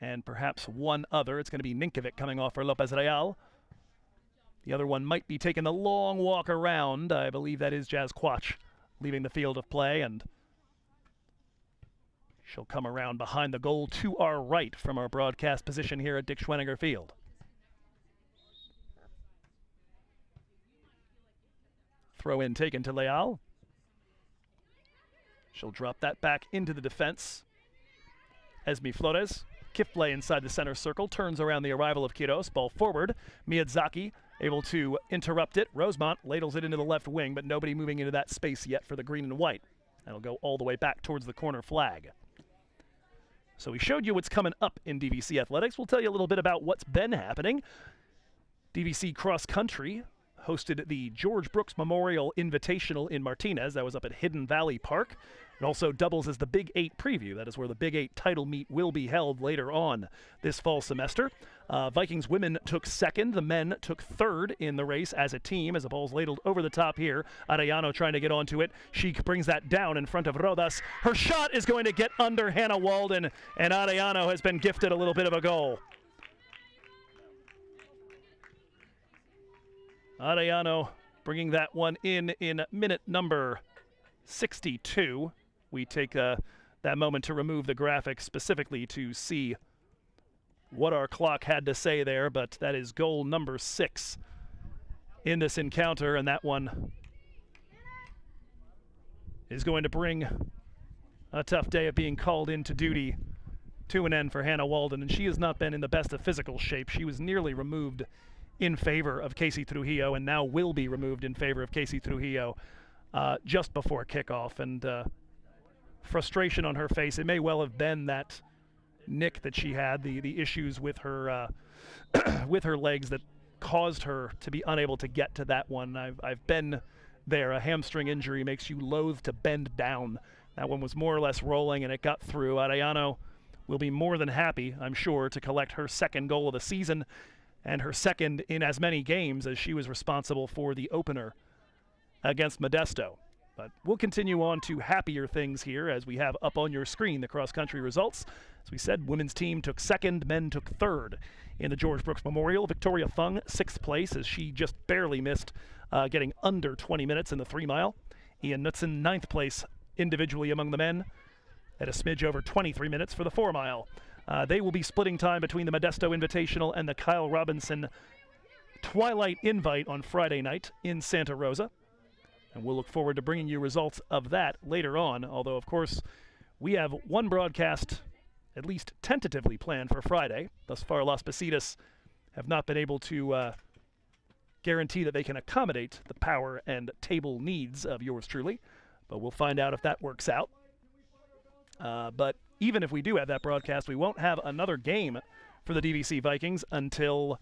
and perhaps one other. It's going to be Ninkovic coming off for Lopez Real. The other one might be taking the long walk around. I believe that is Jazz Quach leaving the field of play, and she'll come around behind the goal to our right from our broadcast position here at Dick Schwenninger Field. Throw in taken to Leal. She'll drop that back into the defense. Esme Flores. Kifle inside the center circle. Turns around the arrival of Quiros. Ball forward. Miyazaki able to interrupt it. Rosemont ladles it into the left wing, but nobody moving into that space yet for the green and white. That'll go all the way back towards the corner flag. So we showed you what's coming up in DVC Athletics. We'll tell you a little bit about what's been happening. DVC Cross Country hosted the George Brooks Memorial Invitational in Martinez. That was up at Hidden Valley Park. It also doubles as the Big 8 preview. That is where the Big 8 title meet will be held later on this fall semester. Vikings women took second. The men took third in the race as a team as the ball's ladled over the top here. Arellano trying to get onto it. She brings that down in front of Rodas. Her shot is going to get under Hannah Walden, and Arellano has been gifted a little bit of a goal. Arellano bringing that one in minute number 62. We take that moment to remove the graphics specifically to see what our clock had to say there, but that is goal number 6 in this encounter, and that one is going to bring a tough day of being called into duty to an end for Hannah Walden, and she has not been in the best of physical shape. She was nearly removed in favor of Casey Trujillo, and now will be removed in favor of Casey Trujillo just before kickoff. And frustration on her face. It may well have been that nick that she had, the issues with her with her legs that caused her to be unable to get to that one. I've been there. A hamstring injury makes you loath to bend down. That one was more or less rolling, and it got through. Arellano will be more than happy, I'm sure, to collect her second goal of the season, and her second in as many games as she was responsible for the opener against Modesto. But we'll continue on to happier things here as we have up on your screen the cross-country results. As we said, women's team took second, men took third in the George Brooks Memorial. Victoria Fung, 6th place, as she just barely missed getting under 20 minutes in the 3-mile. Ian Knutson, 9th place individually among the men at a smidge over 23 minutes for the 4-mile. They will be splitting time between the Modesto Invitational and the Kyle Robinson Twilight Invite on Friday night in Santa Rosa. And we'll look forward to bringing you results of that later on, although, of course, we have one broadcast at least tentatively planned for Friday. Thus far, Las Positas have not been able to guarantee that they can accommodate the power and table needs of yours truly, but we'll find out if that works out. But even if we do have that broadcast, we won't have another game for the DVC Vikings until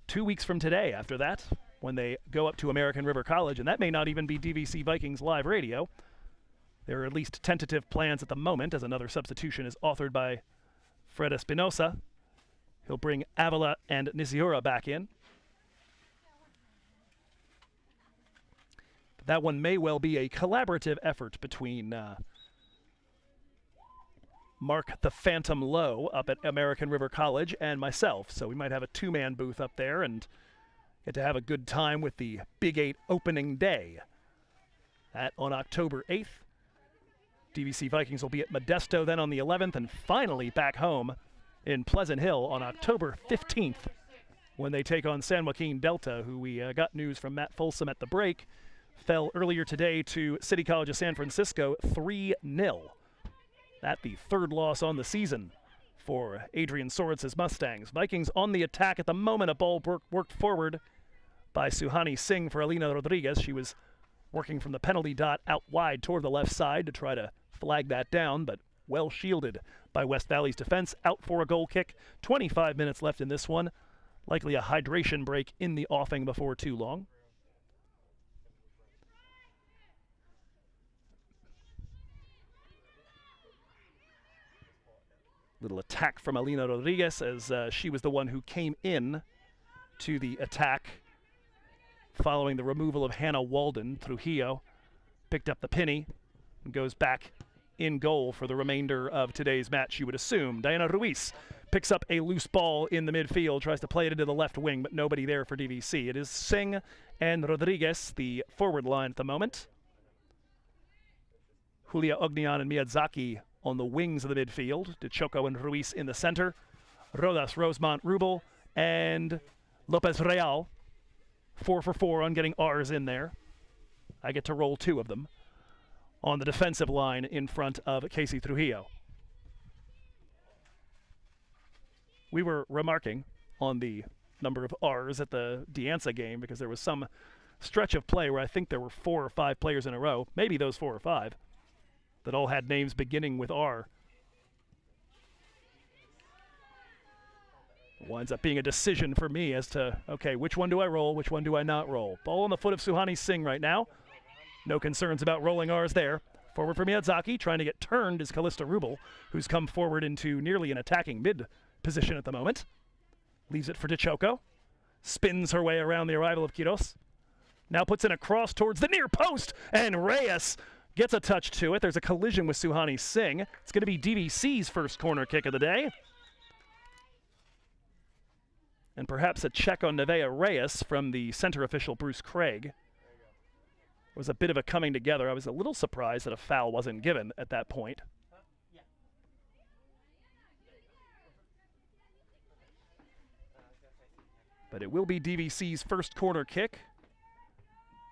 2 weeks from today. After that, when they go up to American River College, and that may not even be DVC Vikings live radio. There are at least tentative plans at the moment, as another substitution is authored by Fred Espinosa. He'll bring Avila and Nisiura back in. But that one may well be a collaborative effort between Mark the Phantom Lowe up at American River College and myself. So we might have a two-man booth up there and get to have a good time with the Big 8 opening day. That on October 8th. DVC Vikings will be at Modesto then on the 11th, and finally back home in Pleasant Hill on October 15th when they take on San Joaquin Delta, who we got news from Matt Folsom at the break, fell earlier today to City College of San Francisco 3-0. That the third loss on the season for Adrian Soritz's Mustangs. Vikings on the attack at the moment. A ball worked forward by Suhani Singh for Alina Rodriguez. She was working from the penalty dot out wide toward the left side to try to flag that down, but well shielded by West Valley's defense. Out for a goal kick. 25 minutes left in this one. Likely a hydration break in the offing before too long. Little attack from Alina Rodriguez as she was the one who came in to the attack following the removal of Hannah Walden. Trujillo picked up the penny and goes back in goal for the remainder of today's match, you would assume. Diana Ruiz picks up a loose ball in the midfield, tries to play it into the left wing, but nobody there for DVC. It is Singh and Rodriguez, the forward line at the moment. Julia Ognian and Miyazaki on the wings of the midfield. DeChoco and Ruiz in the center. Rodas, Rosemont, Rubel, and Lopez Real. 4 for 4 on getting R's in there. I get to roll 2 of them on the defensive line in front of Casey Trujillo. We were remarking on the number of R's at the Dianza game because there was some stretch of play where I think there were 4 or 5 players in a row, maybe those 4 or 5, that all had names beginning with R. Winds up being a decision for me as to, okay, which one do I roll, which one do I not roll? Ball on the foot of Suhani Singh right now. No concerns about rolling R's there. Forward for Miyazaki, trying to get turned is Callista Rubel, who's come forward into nearly an attacking mid position at the moment. Leaves it for DeChoco. Spins her way around the arrival of Quiros. Now puts in a cross towards the near post, and Reyes gets a touch to it. There's a collision with Suhani Singh. It's going to be DVC's first corner kick of the day. And perhaps a check on Nevaeh Reyes from the center official, Bruce Craig. It was a bit of a coming together. I was a little surprised that a foul wasn't given at that point. But it will be DVC's first corner kick.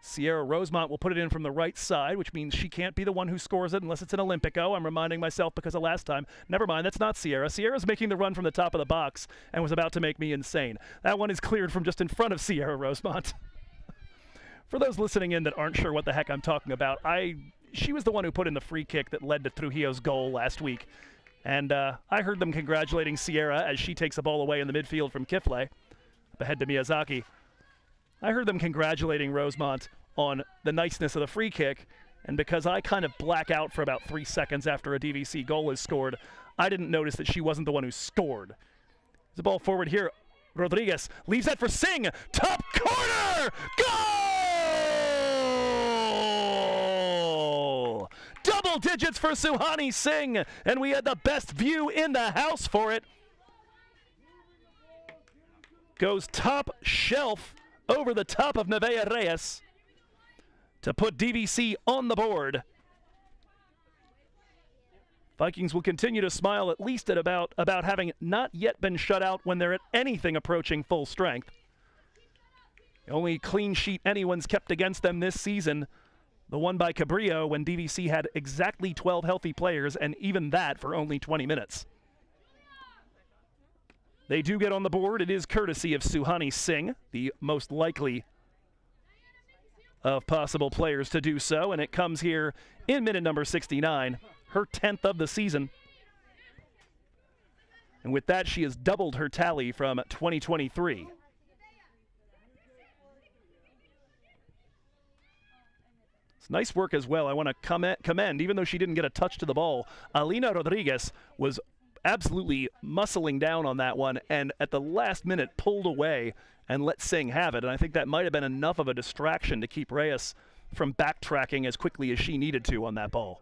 Sierra Rosemont will put it in from the right side, which means she can't be the one who scores it unless it's an Olympico. I'm reminding myself because of last time. Never mind, that's not Sierra. Sierra's making the run from the top of the box and was about to make me insane. That one is cleared from just in front of Sierra Rosemont. For those listening in that aren't sure what the heck I'm talking about, she was the one who put in the free kick that led to Trujillo's goal last week. And I heard them congratulating Sierra as she takes the ball away in the midfield from Kifle, ahead to Miyazaki. I heard them congratulating Rosemont on the niceness of the free kick, and because I kind of black out for about 3 seconds after a DVC goal is scored, I didn't notice that she wasn't the one who scored. There's a ball forward here. Rodriguez leaves that for Singh. Top corner! Goal! Double digits for Suhani Singh, and we had the best view in the house for it. Goes top shelf over the top of Nevaeh Reyes to put DVC on the board. Vikings will continue to smile at least at about having not yet been shut out when they're at anything approaching full strength. The only clean sheet anyone's kept against them this season, the one by Cabrillo when DVC had exactly 12 healthy players, and even that for only 20 minutes. They do get on the board. It is courtesy of Suhani Singh, the most likely of possible players to do so, and it comes here in minute number 69, her 10th of the season. And with that, she has doubled her tally from 2023. It's nice work as well. I want to commend, even though she didn't get a touch to the ball, Alina Rodriguez was absolutely muscling down on that one, and at the last minute pulled away and let Singh have it. And I think that might have been enough of a distraction to keep Reyes from backtracking as quickly as she needed to on that ball.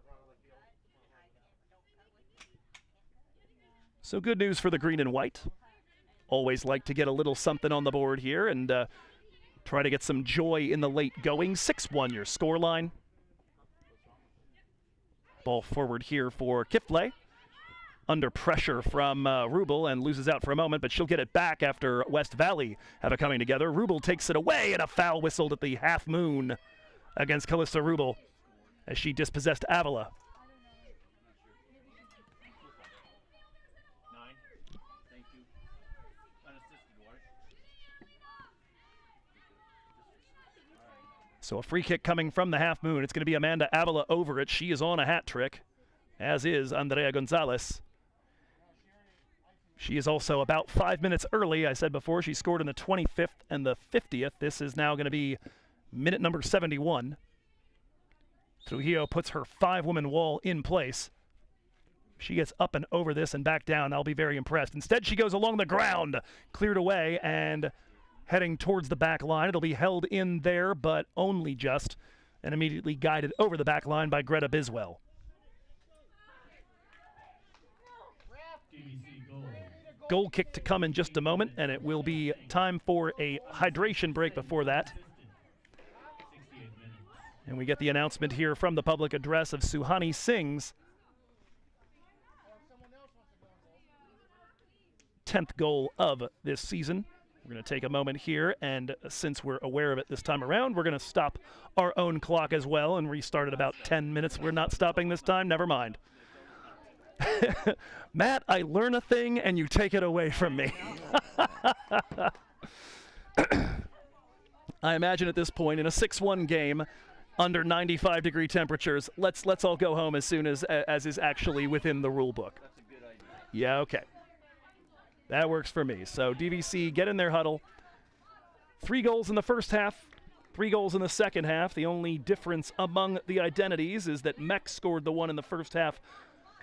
So good news for the green and white. Always like to get a little something on the board here and try to get some joy in the late going. 6-1 your scoreline. Ball forward here for Kifle. Under pressure from Rubel and loses out for a moment, but she'll get it back after West Valley have a coming together. Rubel takes it away and a foul whistled at the half moon against Calista Rubel as she dispossessed Avila. So a free kick coming from the half moon. It's going to be Amanda Avila over it. She is on a hat trick, as is Andrea Gonzalez. She is also about 5 minutes early. I said before she scored in the 25th and the 50th. This is now going to be minute number 71. Trujillo puts her 5-woman wall in place. She gets up and over this and back down. I'll be very impressed. Instead, she goes along the ground, cleared away, and heading towards the back line. It'll be held in there, but only just, and immediately guided over the back line by Greta Biswell. Goal kick to come in just a moment, and it will be time for a hydration break before that. And we get the announcement here from the public address of Suhani Singh's 10th goal of this season. We're going to take a moment here, and since we're aware of it this time around, we're going to stop our own clock as well and restart at about 10 minutes. We're not stopping this time, never mind. Matt, I learn a thing and you take it away from me. I imagine at this point in a 6-1 game under 95-degree temperatures, let's all go home as soon as is actually within the rule book. That's a good idea. Yeah, okay. That works for me. So DVC get in their huddle. 3 goals in the first half, 3 goals in the second half. The only difference among the identities is that Mech scored the one in the first half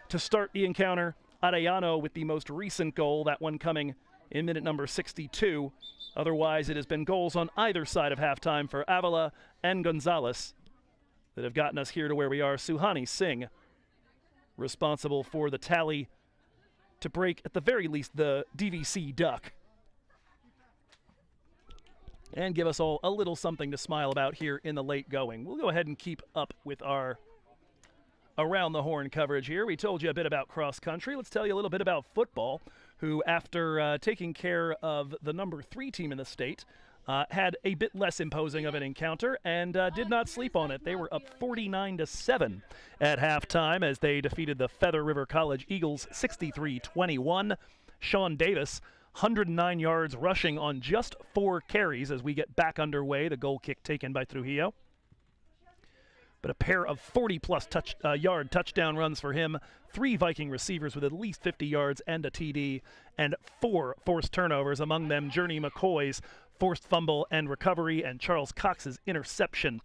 to start the encounter. Arellano with the most recent goal, that one coming in minute number 62. Otherwise, it has been goals on either side of halftime for Avila and Gonzalez that have gotten us here to where we are. Suhani Singh responsible for the tally to break, at the very least, the DVC duck. And give us all a little something to smile about here in the late going. We'll go ahead and keep up with our Around the Horn coverage here. We told you a bit about cross country. Let's tell you a little bit about football, who after taking care of the number 3 team in the state, had a bit less imposing of an encounter and did not sleep on it. They were up 49-7 at halftime as they defeated the Feather River College Eagles 63-21. Sean Davis, 109 yards rushing on just 4 carries as we get back underway. The goal kick taken by Trujillo. But a pair of 40-plus yard touchdown runs for him. 3 Viking receivers with at least 50 yards and a TD, and 4 forced turnovers, among them Journey McCoy's forced fumble and recovery, and Charles Cox's interception.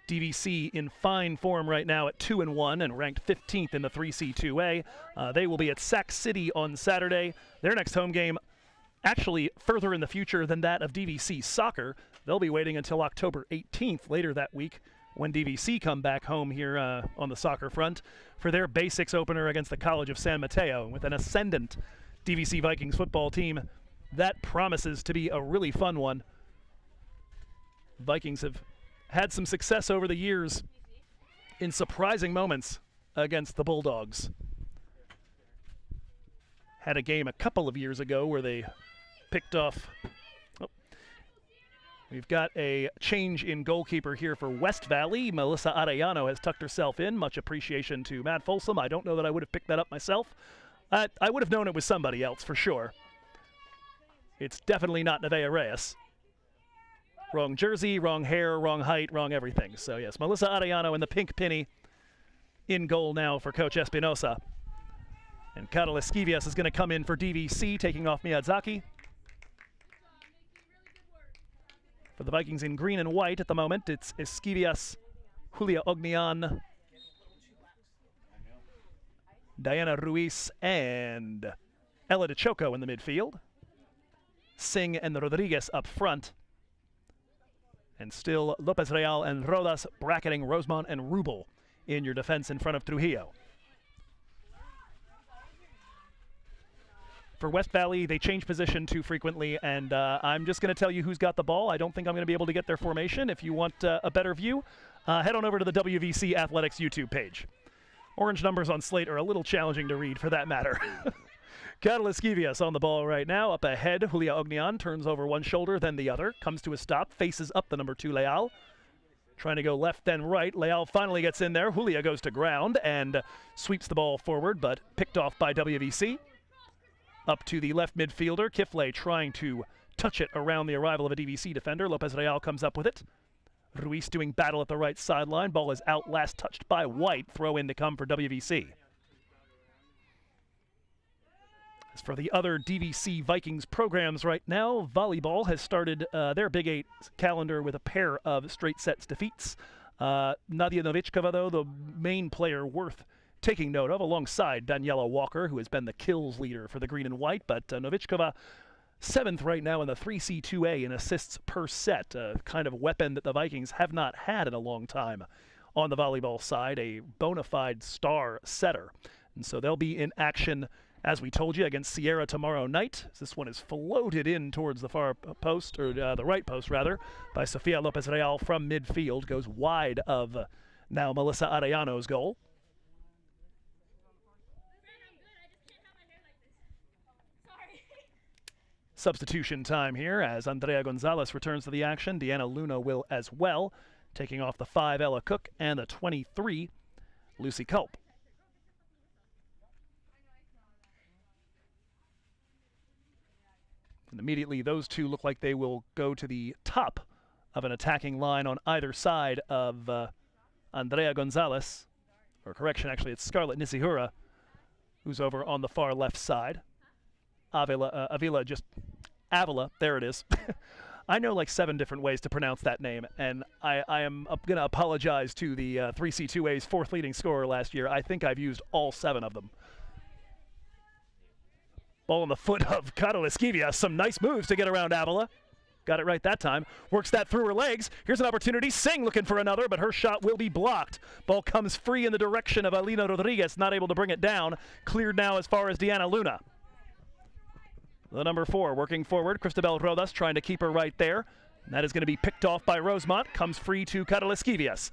DVC in fine form right now at 2-1 and ranked 15th in the 3C2A. They will be at Sac City on Saturday. Their next home game actually further in the future than that of DVC soccer. They'll be waiting until October 18th later that week when DVC come back home here on the soccer front for their basics opener against the College of San Mateo. With an ascendant DVC Vikings football team, that promises to be a really fun one. Vikings have had some success over the years in surprising moments against the Bulldogs. Had a game a couple of years ago where they picked off... We've got a change in goalkeeper here for West Valley. Melissa Arellano has tucked herself in. Much appreciation to Matt Folsom. I don't know that I would have picked that up myself. I would have known it was somebody else for sure. It's definitely not Nevaeh Reyes. Wrong jersey, wrong hair, wrong height, wrong everything. So yes, Melissa Arellano in the pink penny in goal now for Coach Espinosa. And Carol Esquivias is going to come in for DVC, taking off Miyazaki. For the Vikings in green and white at the moment, it's Esquivias, Julia Ognian, Diana Ruiz, and Ella DeChoco in the midfield. Singh and Rodriguez up front. And still Lopez Real and Rodas bracketing Rosemont and Rubel in your defense in front of Trujillo. For West Valley, they change position too frequently, and I'm just going to tell you who's got the ball. I don't think I'm going to be able to get their formation. If you want a better view, head on over to the WVC Athletics YouTube page. Orange numbers on slate are a little challenging to read for that matter. Kataliskivias on the ball right now. Up ahead, Julia Ognian turns over one shoulder, then the other. Comes to a stop, faces up the number 2, Leal. Trying to go left, then right. Leal finally gets in there. Julia goes to ground and sweeps the ball forward, but picked off by WVC. Up to the left midfielder. Kifle trying to touch it around the arrival of a DVC defender. Lopez Real comes up with it. Ruiz doing battle at the right sideline. Ball is out, last touched by White. Throw in to come for WVC. As for the other DVC Vikings programs right now, volleyball has started their Big 8 calendar with a pair of straight sets defeats. Nadia Novichkova, though, the main player worth taking note of, alongside Daniela Walker, who has been the kills leader for the green and white. But Novichkova, 7th right now in the 3C2A in assists per set, a kind of weapon that the Vikings have not had in a long time on the volleyball side, a bona fide star setter. And so they'll be in action, as we told you, against Sierra tomorrow night. This one is floated in towards the far post, or the right post rather, by Sofia Lopez Real from midfield. Goes wide of now Melissa Arellano's goal. Substitution time here as Andrea Gonzalez returns to the action. Deanna Luna will as well, taking off the 5, Ella Cook, and the 23, Lucy Culp. And immediately those two look like they will go to the top of an attacking line on either side of Andrea Gonzalez. Or correction, actually, it's Scarlett Nisihura, who's over on the far left side. Avila, there it is. I know like 7 different ways to pronounce that name, and I am going to apologize to the 3C2A's 4th leading scorer last year. I think I've used all 7 of them. Ball on the foot of Kataliskivias. Some nice moves to get around Avila. Got it right that time. Works that through her legs. Here's an opportunity. Singh looking for another, but her shot will be blocked. Ball comes free in the direction of Alina Rodriguez, not able to bring it down. Cleared now as far as Deanna Luna. The number 4 working forward, Cristabel Rodas trying to keep her right there. And that is going to be picked off by Rosemont. Comes free to Kataliskivias.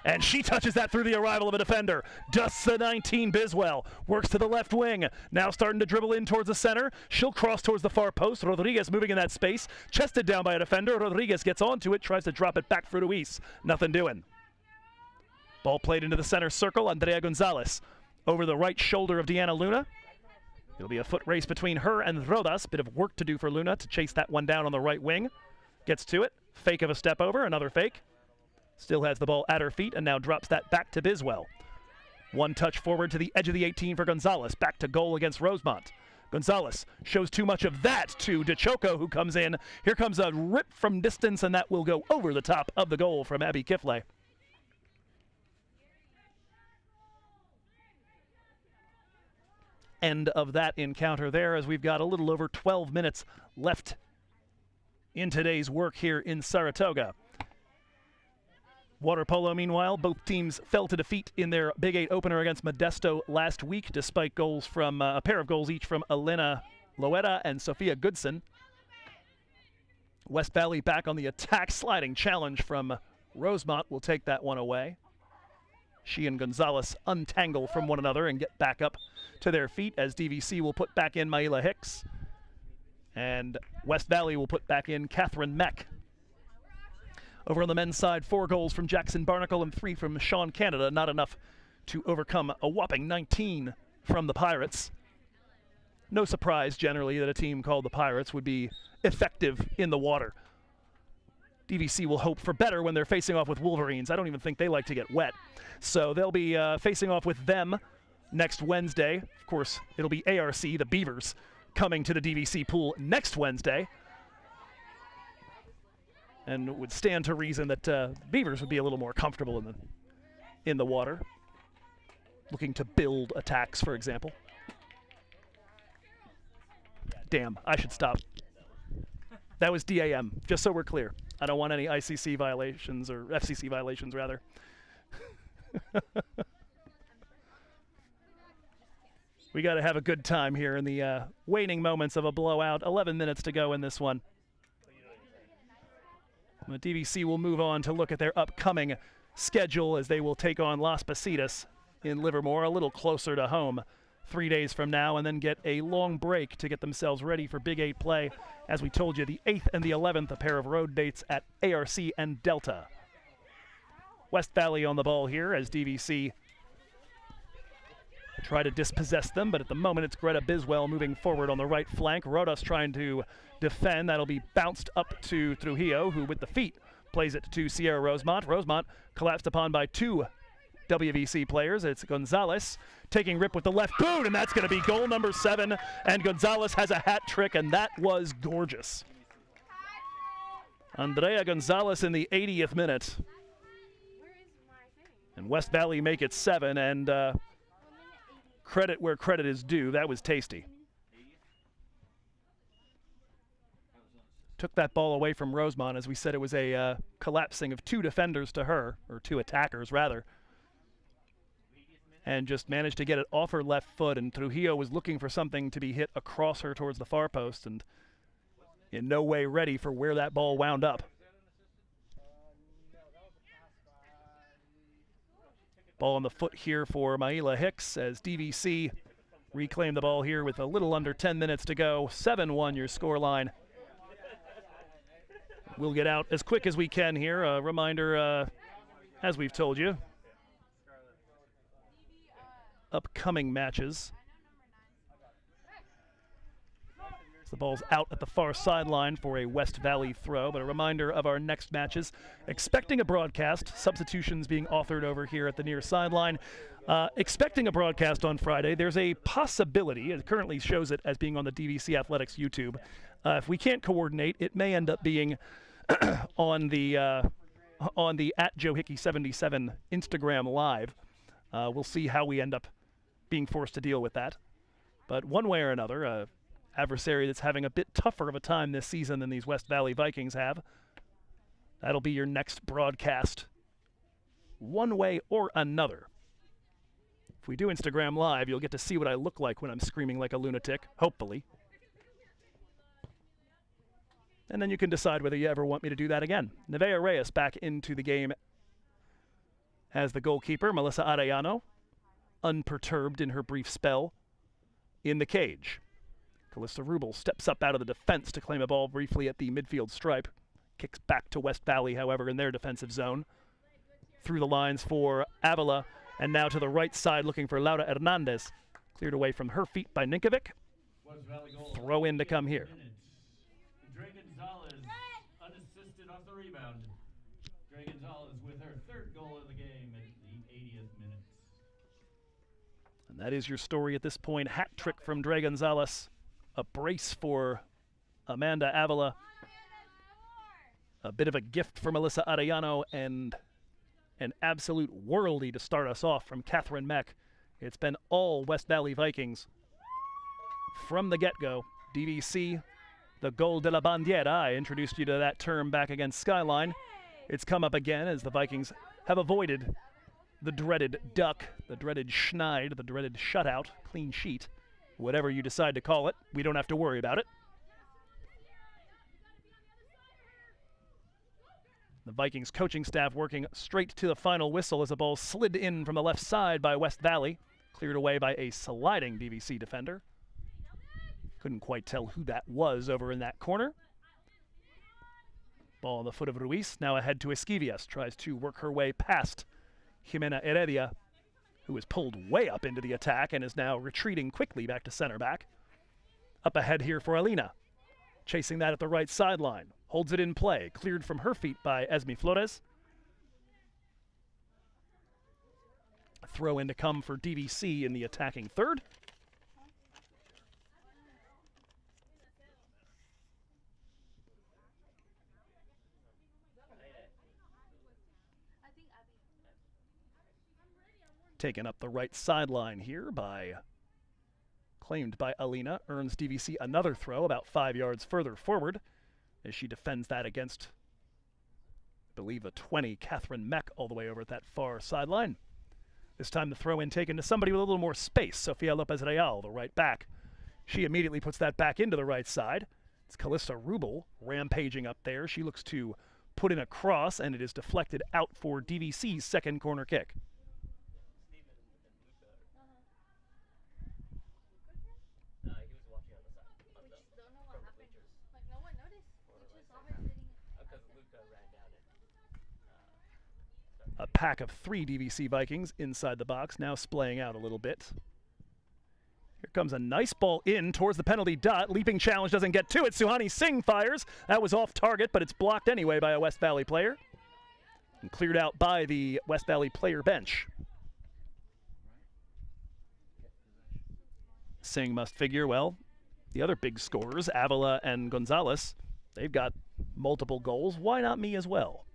And she touches that through the arrival of a defender. Dusts the 19, Biswell. Works to the left wing. Now starting to dribble in towards the center. She'll cross towards the far post. Rodriguez moving in that space. Chested down by a defender. Rodriguez gets onto it. Tries to drop it back for Ruiz. Nothing doing. Ball played into the center circle. Andrea Gonzalez over the right shoulder of Deanna Luna. It'll be a foot race between her and Rodas. Bit of work to do for Luna to chase that one down on the right wing. Gets to it. Fake of a step over. Another fake. Still has the ball at her feet and now drops that back to Biswell. One touch forward to the edge of the 18 for Gonzalez. Back to goal against Rosemont. Gonzalez shows too much of that to DeChoco, who comes in. Here comes a rip from distance, and that will go over the top of the goal from Abby Kifle. End of that encounter there, as we've got a little over 12 minutes left in today's work here in Saratoga. Water polo, meanwhile, both teams fell to defeat in their Big 8 opener against Modesto last week, despite goals from a pair of goals each from Elena Loera and Sophia Goodson. West Valley back on the attack, sliding challenge from Rosemont will take that one away. She and Gonzalez untangle from one another and get back up to their feet as DVC will put back in Maila Hicks. And West Valley will put back in Catherine Meck. Over on the men's side, 4 goals from Jackson Barnacle and 3 from Sean Canada. Not enough to overcome a whopping 19 from the Pirates. No surprise, generally, that a team called the Pirates would be effective in the water. DVC will hope for better when they're facing off with Wolverines. I don't even think they like to get wet. So they'll be facing off with them next Wednesday. Of course, it'll be ARC, the Beavers, coming to the DVC pool next Wednesday. And it would stand to reason that Beavers would be a little more comfortable in the water, looking to build attacks, for example. Damn, I should stop. That was DAM, just so we're clear. I don't want any ICC violations, or FCC violations, rather. We got to have a good time here in the waning moments of a blowout. 11 minutes to go in this one. The DVC will move on to look at their upcoming schedule as they will take on Las Positas in Livermore, a little closer to home, 3 days from now, and then get a long break to get themselves ready for Big 8 play. As we told you, the 8th and the 11th, a pair of road dates at ARC and Delta. West Valley on the ball here as DVC try to dispossess them, but at the moment it's Greta Biswell moving forward on the right flank. Rodas trying to defend. That'll be bounced up to Trujillo, who with the feet plays it to Sierra Rosemont. Rosemont collapsed upon by two WVC players. It's Gonzalez taking rip with the left boot, and that's going to be goal number 7. And Gonzalez has a hat trick, and that was gorgeous. Andrea Gonzalez in the 80th minute. And West Valley make it 7, and credit where credit is due. That was tasty. Took that ball away from Rosemont. As we said, it was a collapsing of two defenders to her, or two attackers rather, and just managed to get it off her left foot, and Trujillo was looking for something to be hit across her towards the far post, and in no way ready for where that ball wound up. Ball on the foot here for Maila Hicks as DVC reclaim the ball here with a little under 10 minutes to go. 7-1 your scoreline. We'll get out as quick as we can here. A reminder, as we've told you, upcoming matches. The ball's out at the far sideline for a West Valley throw, but a reminder of our next matches. Expecting a broadcast, substitutions being authored over here at the near sideline. Expecting a broadcast on Friday. There's a possibility, it currently shows it as being on the DVC Athletics YouTube. If we can't coordinate, it may end up being on the @JoeHickey77 Instagram Live. We'll see how we end up being forced to deal with that. But one way or another, adversary that's having a bit tougher of a time this season than these West Valley Vikings have. That'll be your next broadcast, one way or another. If we do Instagram Live, you'll get to see what I look like when I'm screaming like a lunatic, hopefully. And then you can decide whether you ever want me to do that again. Nevea Reyes back into the game as the goalkeeper. Melissa Arellano, unperturbed in her brief spell in the cage. Calista Rubel steps up out of the defense to claim a ball briefly at the midfield stripe. Kicks back to West Valley, however, in their defensive zone. Through the lines for Avila, and now to the right side looking for Laura Hernandez. Cleared away from her feet by Ninkovic. Throw in to come here.
Dre Gonzalez unassisted off the rebound. Dre Gonzalez with her 3rd goal of the game at the 80th minute.
And that is your story at this point. Hat trick from Dre Gonzalez. A brace for Amanda Avila. A bit of a gift for Melissa Arellano, and an absolute worldie to start us off from Catherine Meck. It's been all West Valley Vikings from the get-go. DVC, the Gol de la Bandiera. I introduced you to that term back against Skyline. It's come up again as the Vikings have avoided the dreaded duck, the dreaded schneid, the dreaded shutout, clean sheet. Whatever you decide to call it, we don't have to worry about it. The Vikings coaching staff working straight to the final whistle as the ball slid in from the left side by West Valley. Cleared away by a sliding DVC defender. Couldn't quite tell who that was over in that corner. Ball on the foot of Ruiz, now ahead to Esquivias. Tries to work her way past Jimena Heredia, who is pulled way up into the attack and is now retreating quickly back to center back. Up ahead here for Alina. Chasing that at the right sideline. Holds it in play. Cleared from her feet by Esme Flores. Throw in to come for DVC in the attacking third. Taken up the right sideline here claimed by Alina, earns DVC another throw about 5 yards further forward as she defends that against, I believe, a 20, Catherine Meck, all the way over at that far sideline. This time the throw in taken to somebody with a little more space, Sofia Lopez Real, the right back. She immediately puts that back into the right side. It's Callista Rubel rampaging up there. She looks to put in a cross, and it is deflected out for DVC's second corner kick. A pack of 3 DVC Vikings inside the box, now splaying out a little bit. Here comes a nice ball in towards the penalty dot. Leaping challenge doesn't get to it. Suhani Singh fires. That was off target, but it's blocked anyway by a West Valley player. And cleared out by the West Valley player bench. Singh must figure, well, the other big scorers, Avila and Gonzalez, they've got multiple goals. Why not me as well?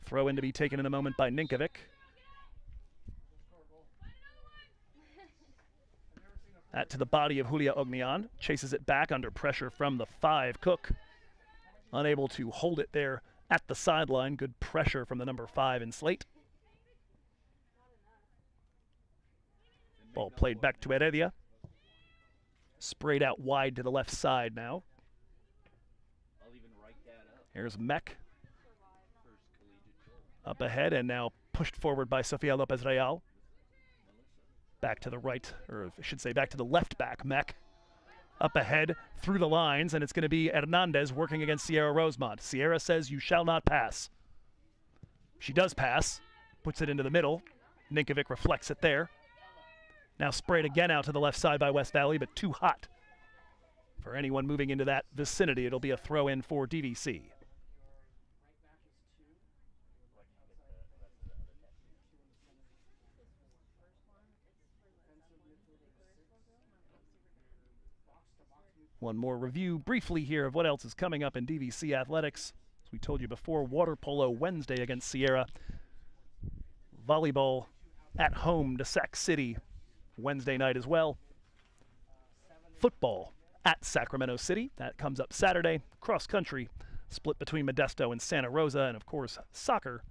Throw in to be taken in a moment by Ninkovic. That to the body of Julia Ognian. Chases it back under pressure from the 5, Cook. Unable to hold it there at the sideline. Good pressure from the number 5 in Slate. Ball played back to Heredia. Sprayed out wide to the left side now. Here's Mech. Up ahead and now pushed forward by Sofia Lopez Real. Back to the right, or I should say back to the left back, Mech. Up ahead through the lines, and it's going to be Hernandez working against Sierra Rosemont. Sierra says you shall not pass. She does pass, puts it into the middle. Ninkovic reflects it there. Now sprayed again out to the left side by West Valley, but too hot. For anyone moving into that vicinity, it'll be a throw in for DVC. One more review briefly here of what else is coming up in DVC athletics. As we told you before, water polo Wednesday against Sierra. Volleyball at home to Sac City Wednesday night as well. Football at Sacramento City. That comes up Saturday. Cross country split between Modesto and Santa Rosa. And of course, soccer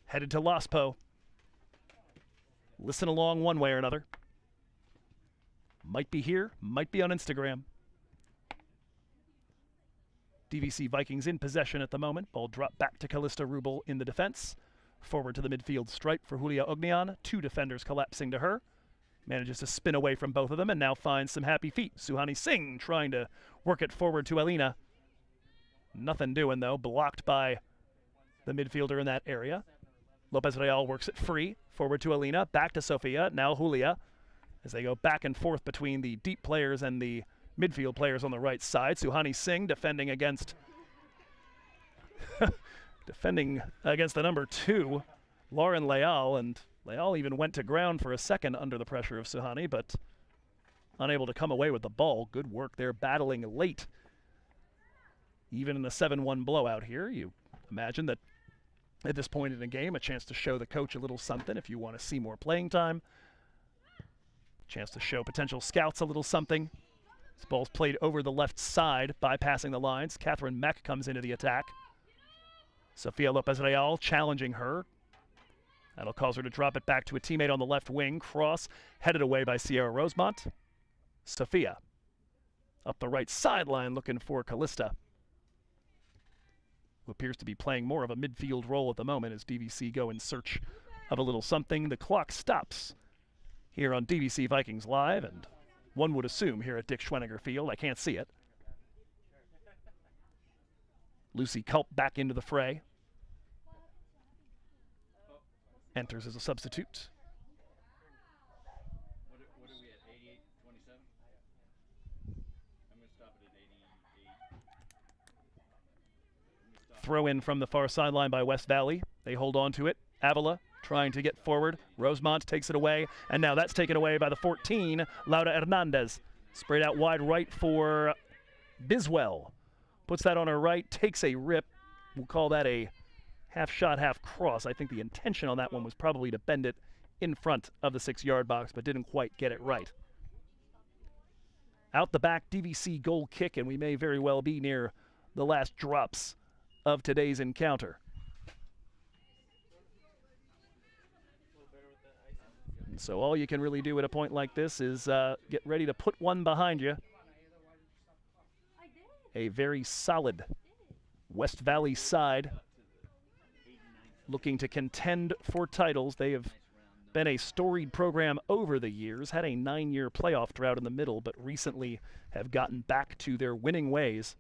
headed to LASPO. Listen along one way or another. Might be here, might be on Instagram. DVC Vikings in possession at the moment. Ball dropped back to Callista Rubel in the defense. Forward to the midfield stripe for Julia Ognian. 2 defenders collapsing to her. Manages to spin away from both of them and now finds some happy feet. Suhani Singh trying to work it forward to Elena. Nothing doing though, blocked by the midfielder in that area. Lopez Real works it free. Forward to Elena, back to Sofia, now Julia. As they go back and forth between the deep players and the midfield players on the right side. Suhani Singh defending against the number 2, Lauren Leal, and Leal even went to ground for a second under the pressure of Suhani, but unable to come away with the ball. Good work there, battling late. Even in a 7-1 blowout here, you imagine that at this point in the game, a chance to show the coach a little something if you want to see more playing time. Chance to show potential scouts a little something. This ball's played over the left side, bypassing the lines. Catherine Mech comes into the attack. Sofia Lopez Real challenging her. That'll cause her to drop it back to a teammate on the left wing. Cross headed away by Sierra Rosemont. Sofia up the right sideline looking for Callista, who appears to be playing more of a midfield role at the moment as DVC go in search of a little something. The clock stops here on DVC Vikings Live, and one would assume here at Dick Schwenninger Field. I can't see it. Lucy Culp back into the fray. Enters as a substitute.
What are we at, 88-27? I'm going to stop it at 88.
Throw in from the far sideline by West Valley. They hold on to it. Avila trying to get forward. Rosemont takes it away, and now that's taken away by the 14, Laura Hernandez. Sprayed out wide right for Biswell. Puts that on her right, takes a rip. We'll call that a half shot, half cross. I think the intention on that one was probably to bend it in front of the 6-yard box, but didn't quite get it right. Out the back, DVC goal kick, and we may very well be near the last drops of today's encounter. And so all you can really do at a point like this is get ready to put one behind you. A very solid West Valley side looking to contend for titles. They have been a storied program over the years, had a 9-year playoff drought in the middle, but recently have gotten back to their winning ways.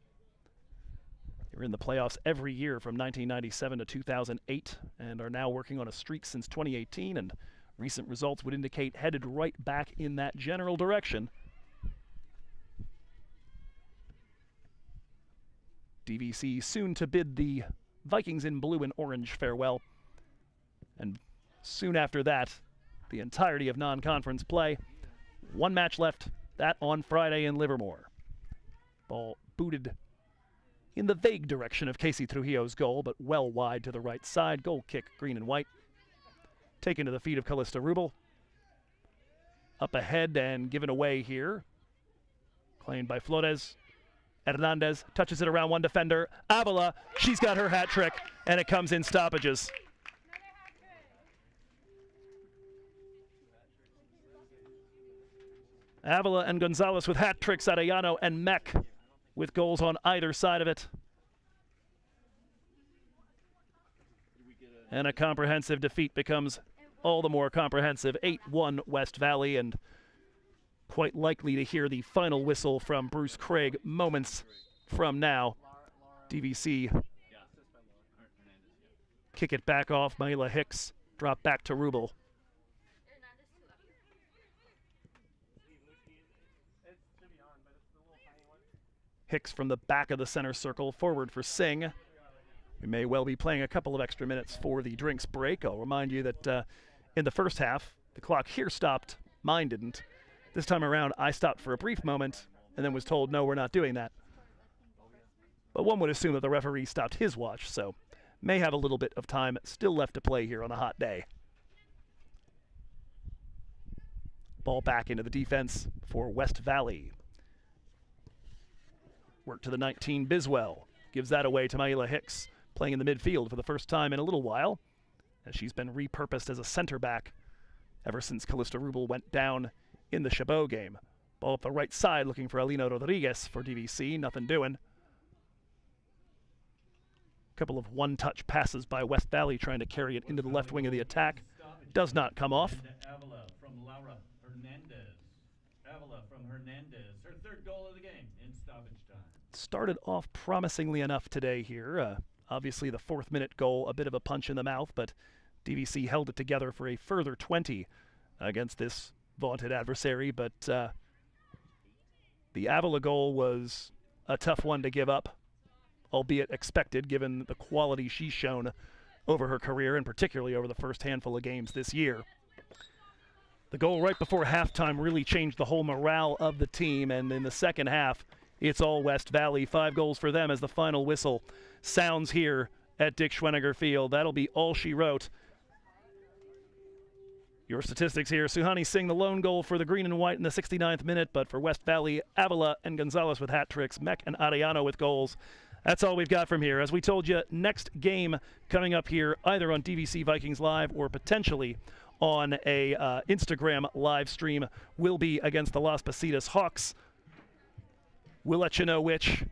They were in the playoffs every year from 1997 to 2008 and are now working on a streak since 2018, and recent results would indicate headed right back in that general direction. DVC soon to bid the Vikings in blue and orange farewell. And soon after that, the entirety of non-conference play. One match left, that on Friday in Livermore. Ball booted in the vague direction of Casey Trujillo's goal, but well wide to the right side. Goal kick, green and white. Taken to the feet of Callista Rubel. Up ahead and given away here. Claimed by Flores. Hernandez touches it around one defender. Avila, she's got her hat trick, and it comes in stoppages. Avila and Gonzalez with hat tricks, Arellano and Mech with goals on either side of it. And a comprehensive defeat becomes all the more comprehensive. 8-1 West Valley, and quite likely to hear the final whistle from Bruce Craig moments from now. DVC kick it back off. Maila Hicks drop back to Rubel. Hicks from the back of the center circle, forward for Singh. We may well be playing a couple of extra minutes for the drinks break. I'll remind you that in the first half, the clock here stopped, mine didn't. This time around, I stopped for a brief moment and then was told, no, we're not doing that. But one would assume that the referee stopped his watch, so may have a little bit of time still left to play here on a hot day. Ball back into the defense for West Valley. Work to the 19, Biswell. Gives that away to Maila Hicks, playing in the midfield for the first time in a little while, as she's been repurposed as a center back ever since Callista Rubel went down in the Chabot game. Ball up the right side looking for Alina Rodriguez for DVC, nothing doing. Couple of one-touch passes by West Valley trying to carry it into the left wing of the attack. Does not come off.
Avila from Laura Hernandez. Avila from Hernandez, her third goal of the game in stoppage time.
Started off promisingly enough today here. Obviously the 4th minute goal, a bit of a punch in the mouth, but DVC held it together for a further 20 against this vaunted adversary, but the Avila goal was a tough one to give up, albeit expected given the quality she's shown over her career and particularly over the first handful of games this year. The goal right before halftime really changed the whole morale of the team, and in the second half, it's all West Valley. 5 goals for them as the final whistle sounds here at Dick Schwenniger Field. That'll be all she wrote. Your statistics here. Suhani Singh, the lone goal for the green and white in the 69th minute, but for West Valley, Avila and Gonzalez with hat tricks, Mech and Arellano with goals. That's all we've got from here. As we told you, next game coming up here, either on DVC Vikings Live or potentially on a Instagram live stream, will be against the Las Positas Hawks. We'll let you know which.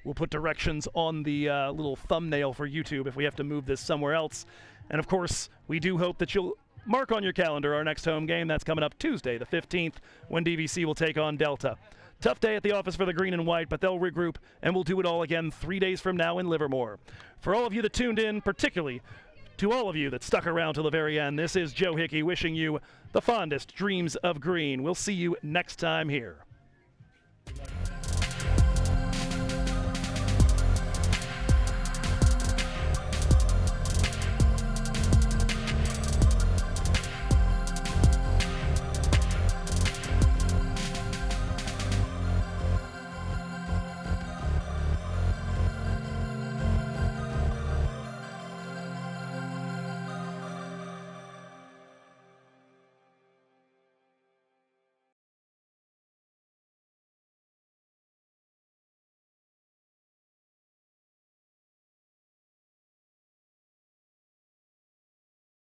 We'll put directions on the little thumbnail for YouTube if we have to move this somewhere else. And of course, we do hope that you'll mark on your calendar our next home game. That's coming up Tuesday, the 15th, when DVC will take on Delta. Tough day at the office for the green and white, but they'll regroup, and we'll do it all again 3 days from now in Livermore. For all of you that tuned in, particularly to all of you that stuck around till the very end, this is Joe Hickey wishing you the fondest dreams of green. We'll see you next time here.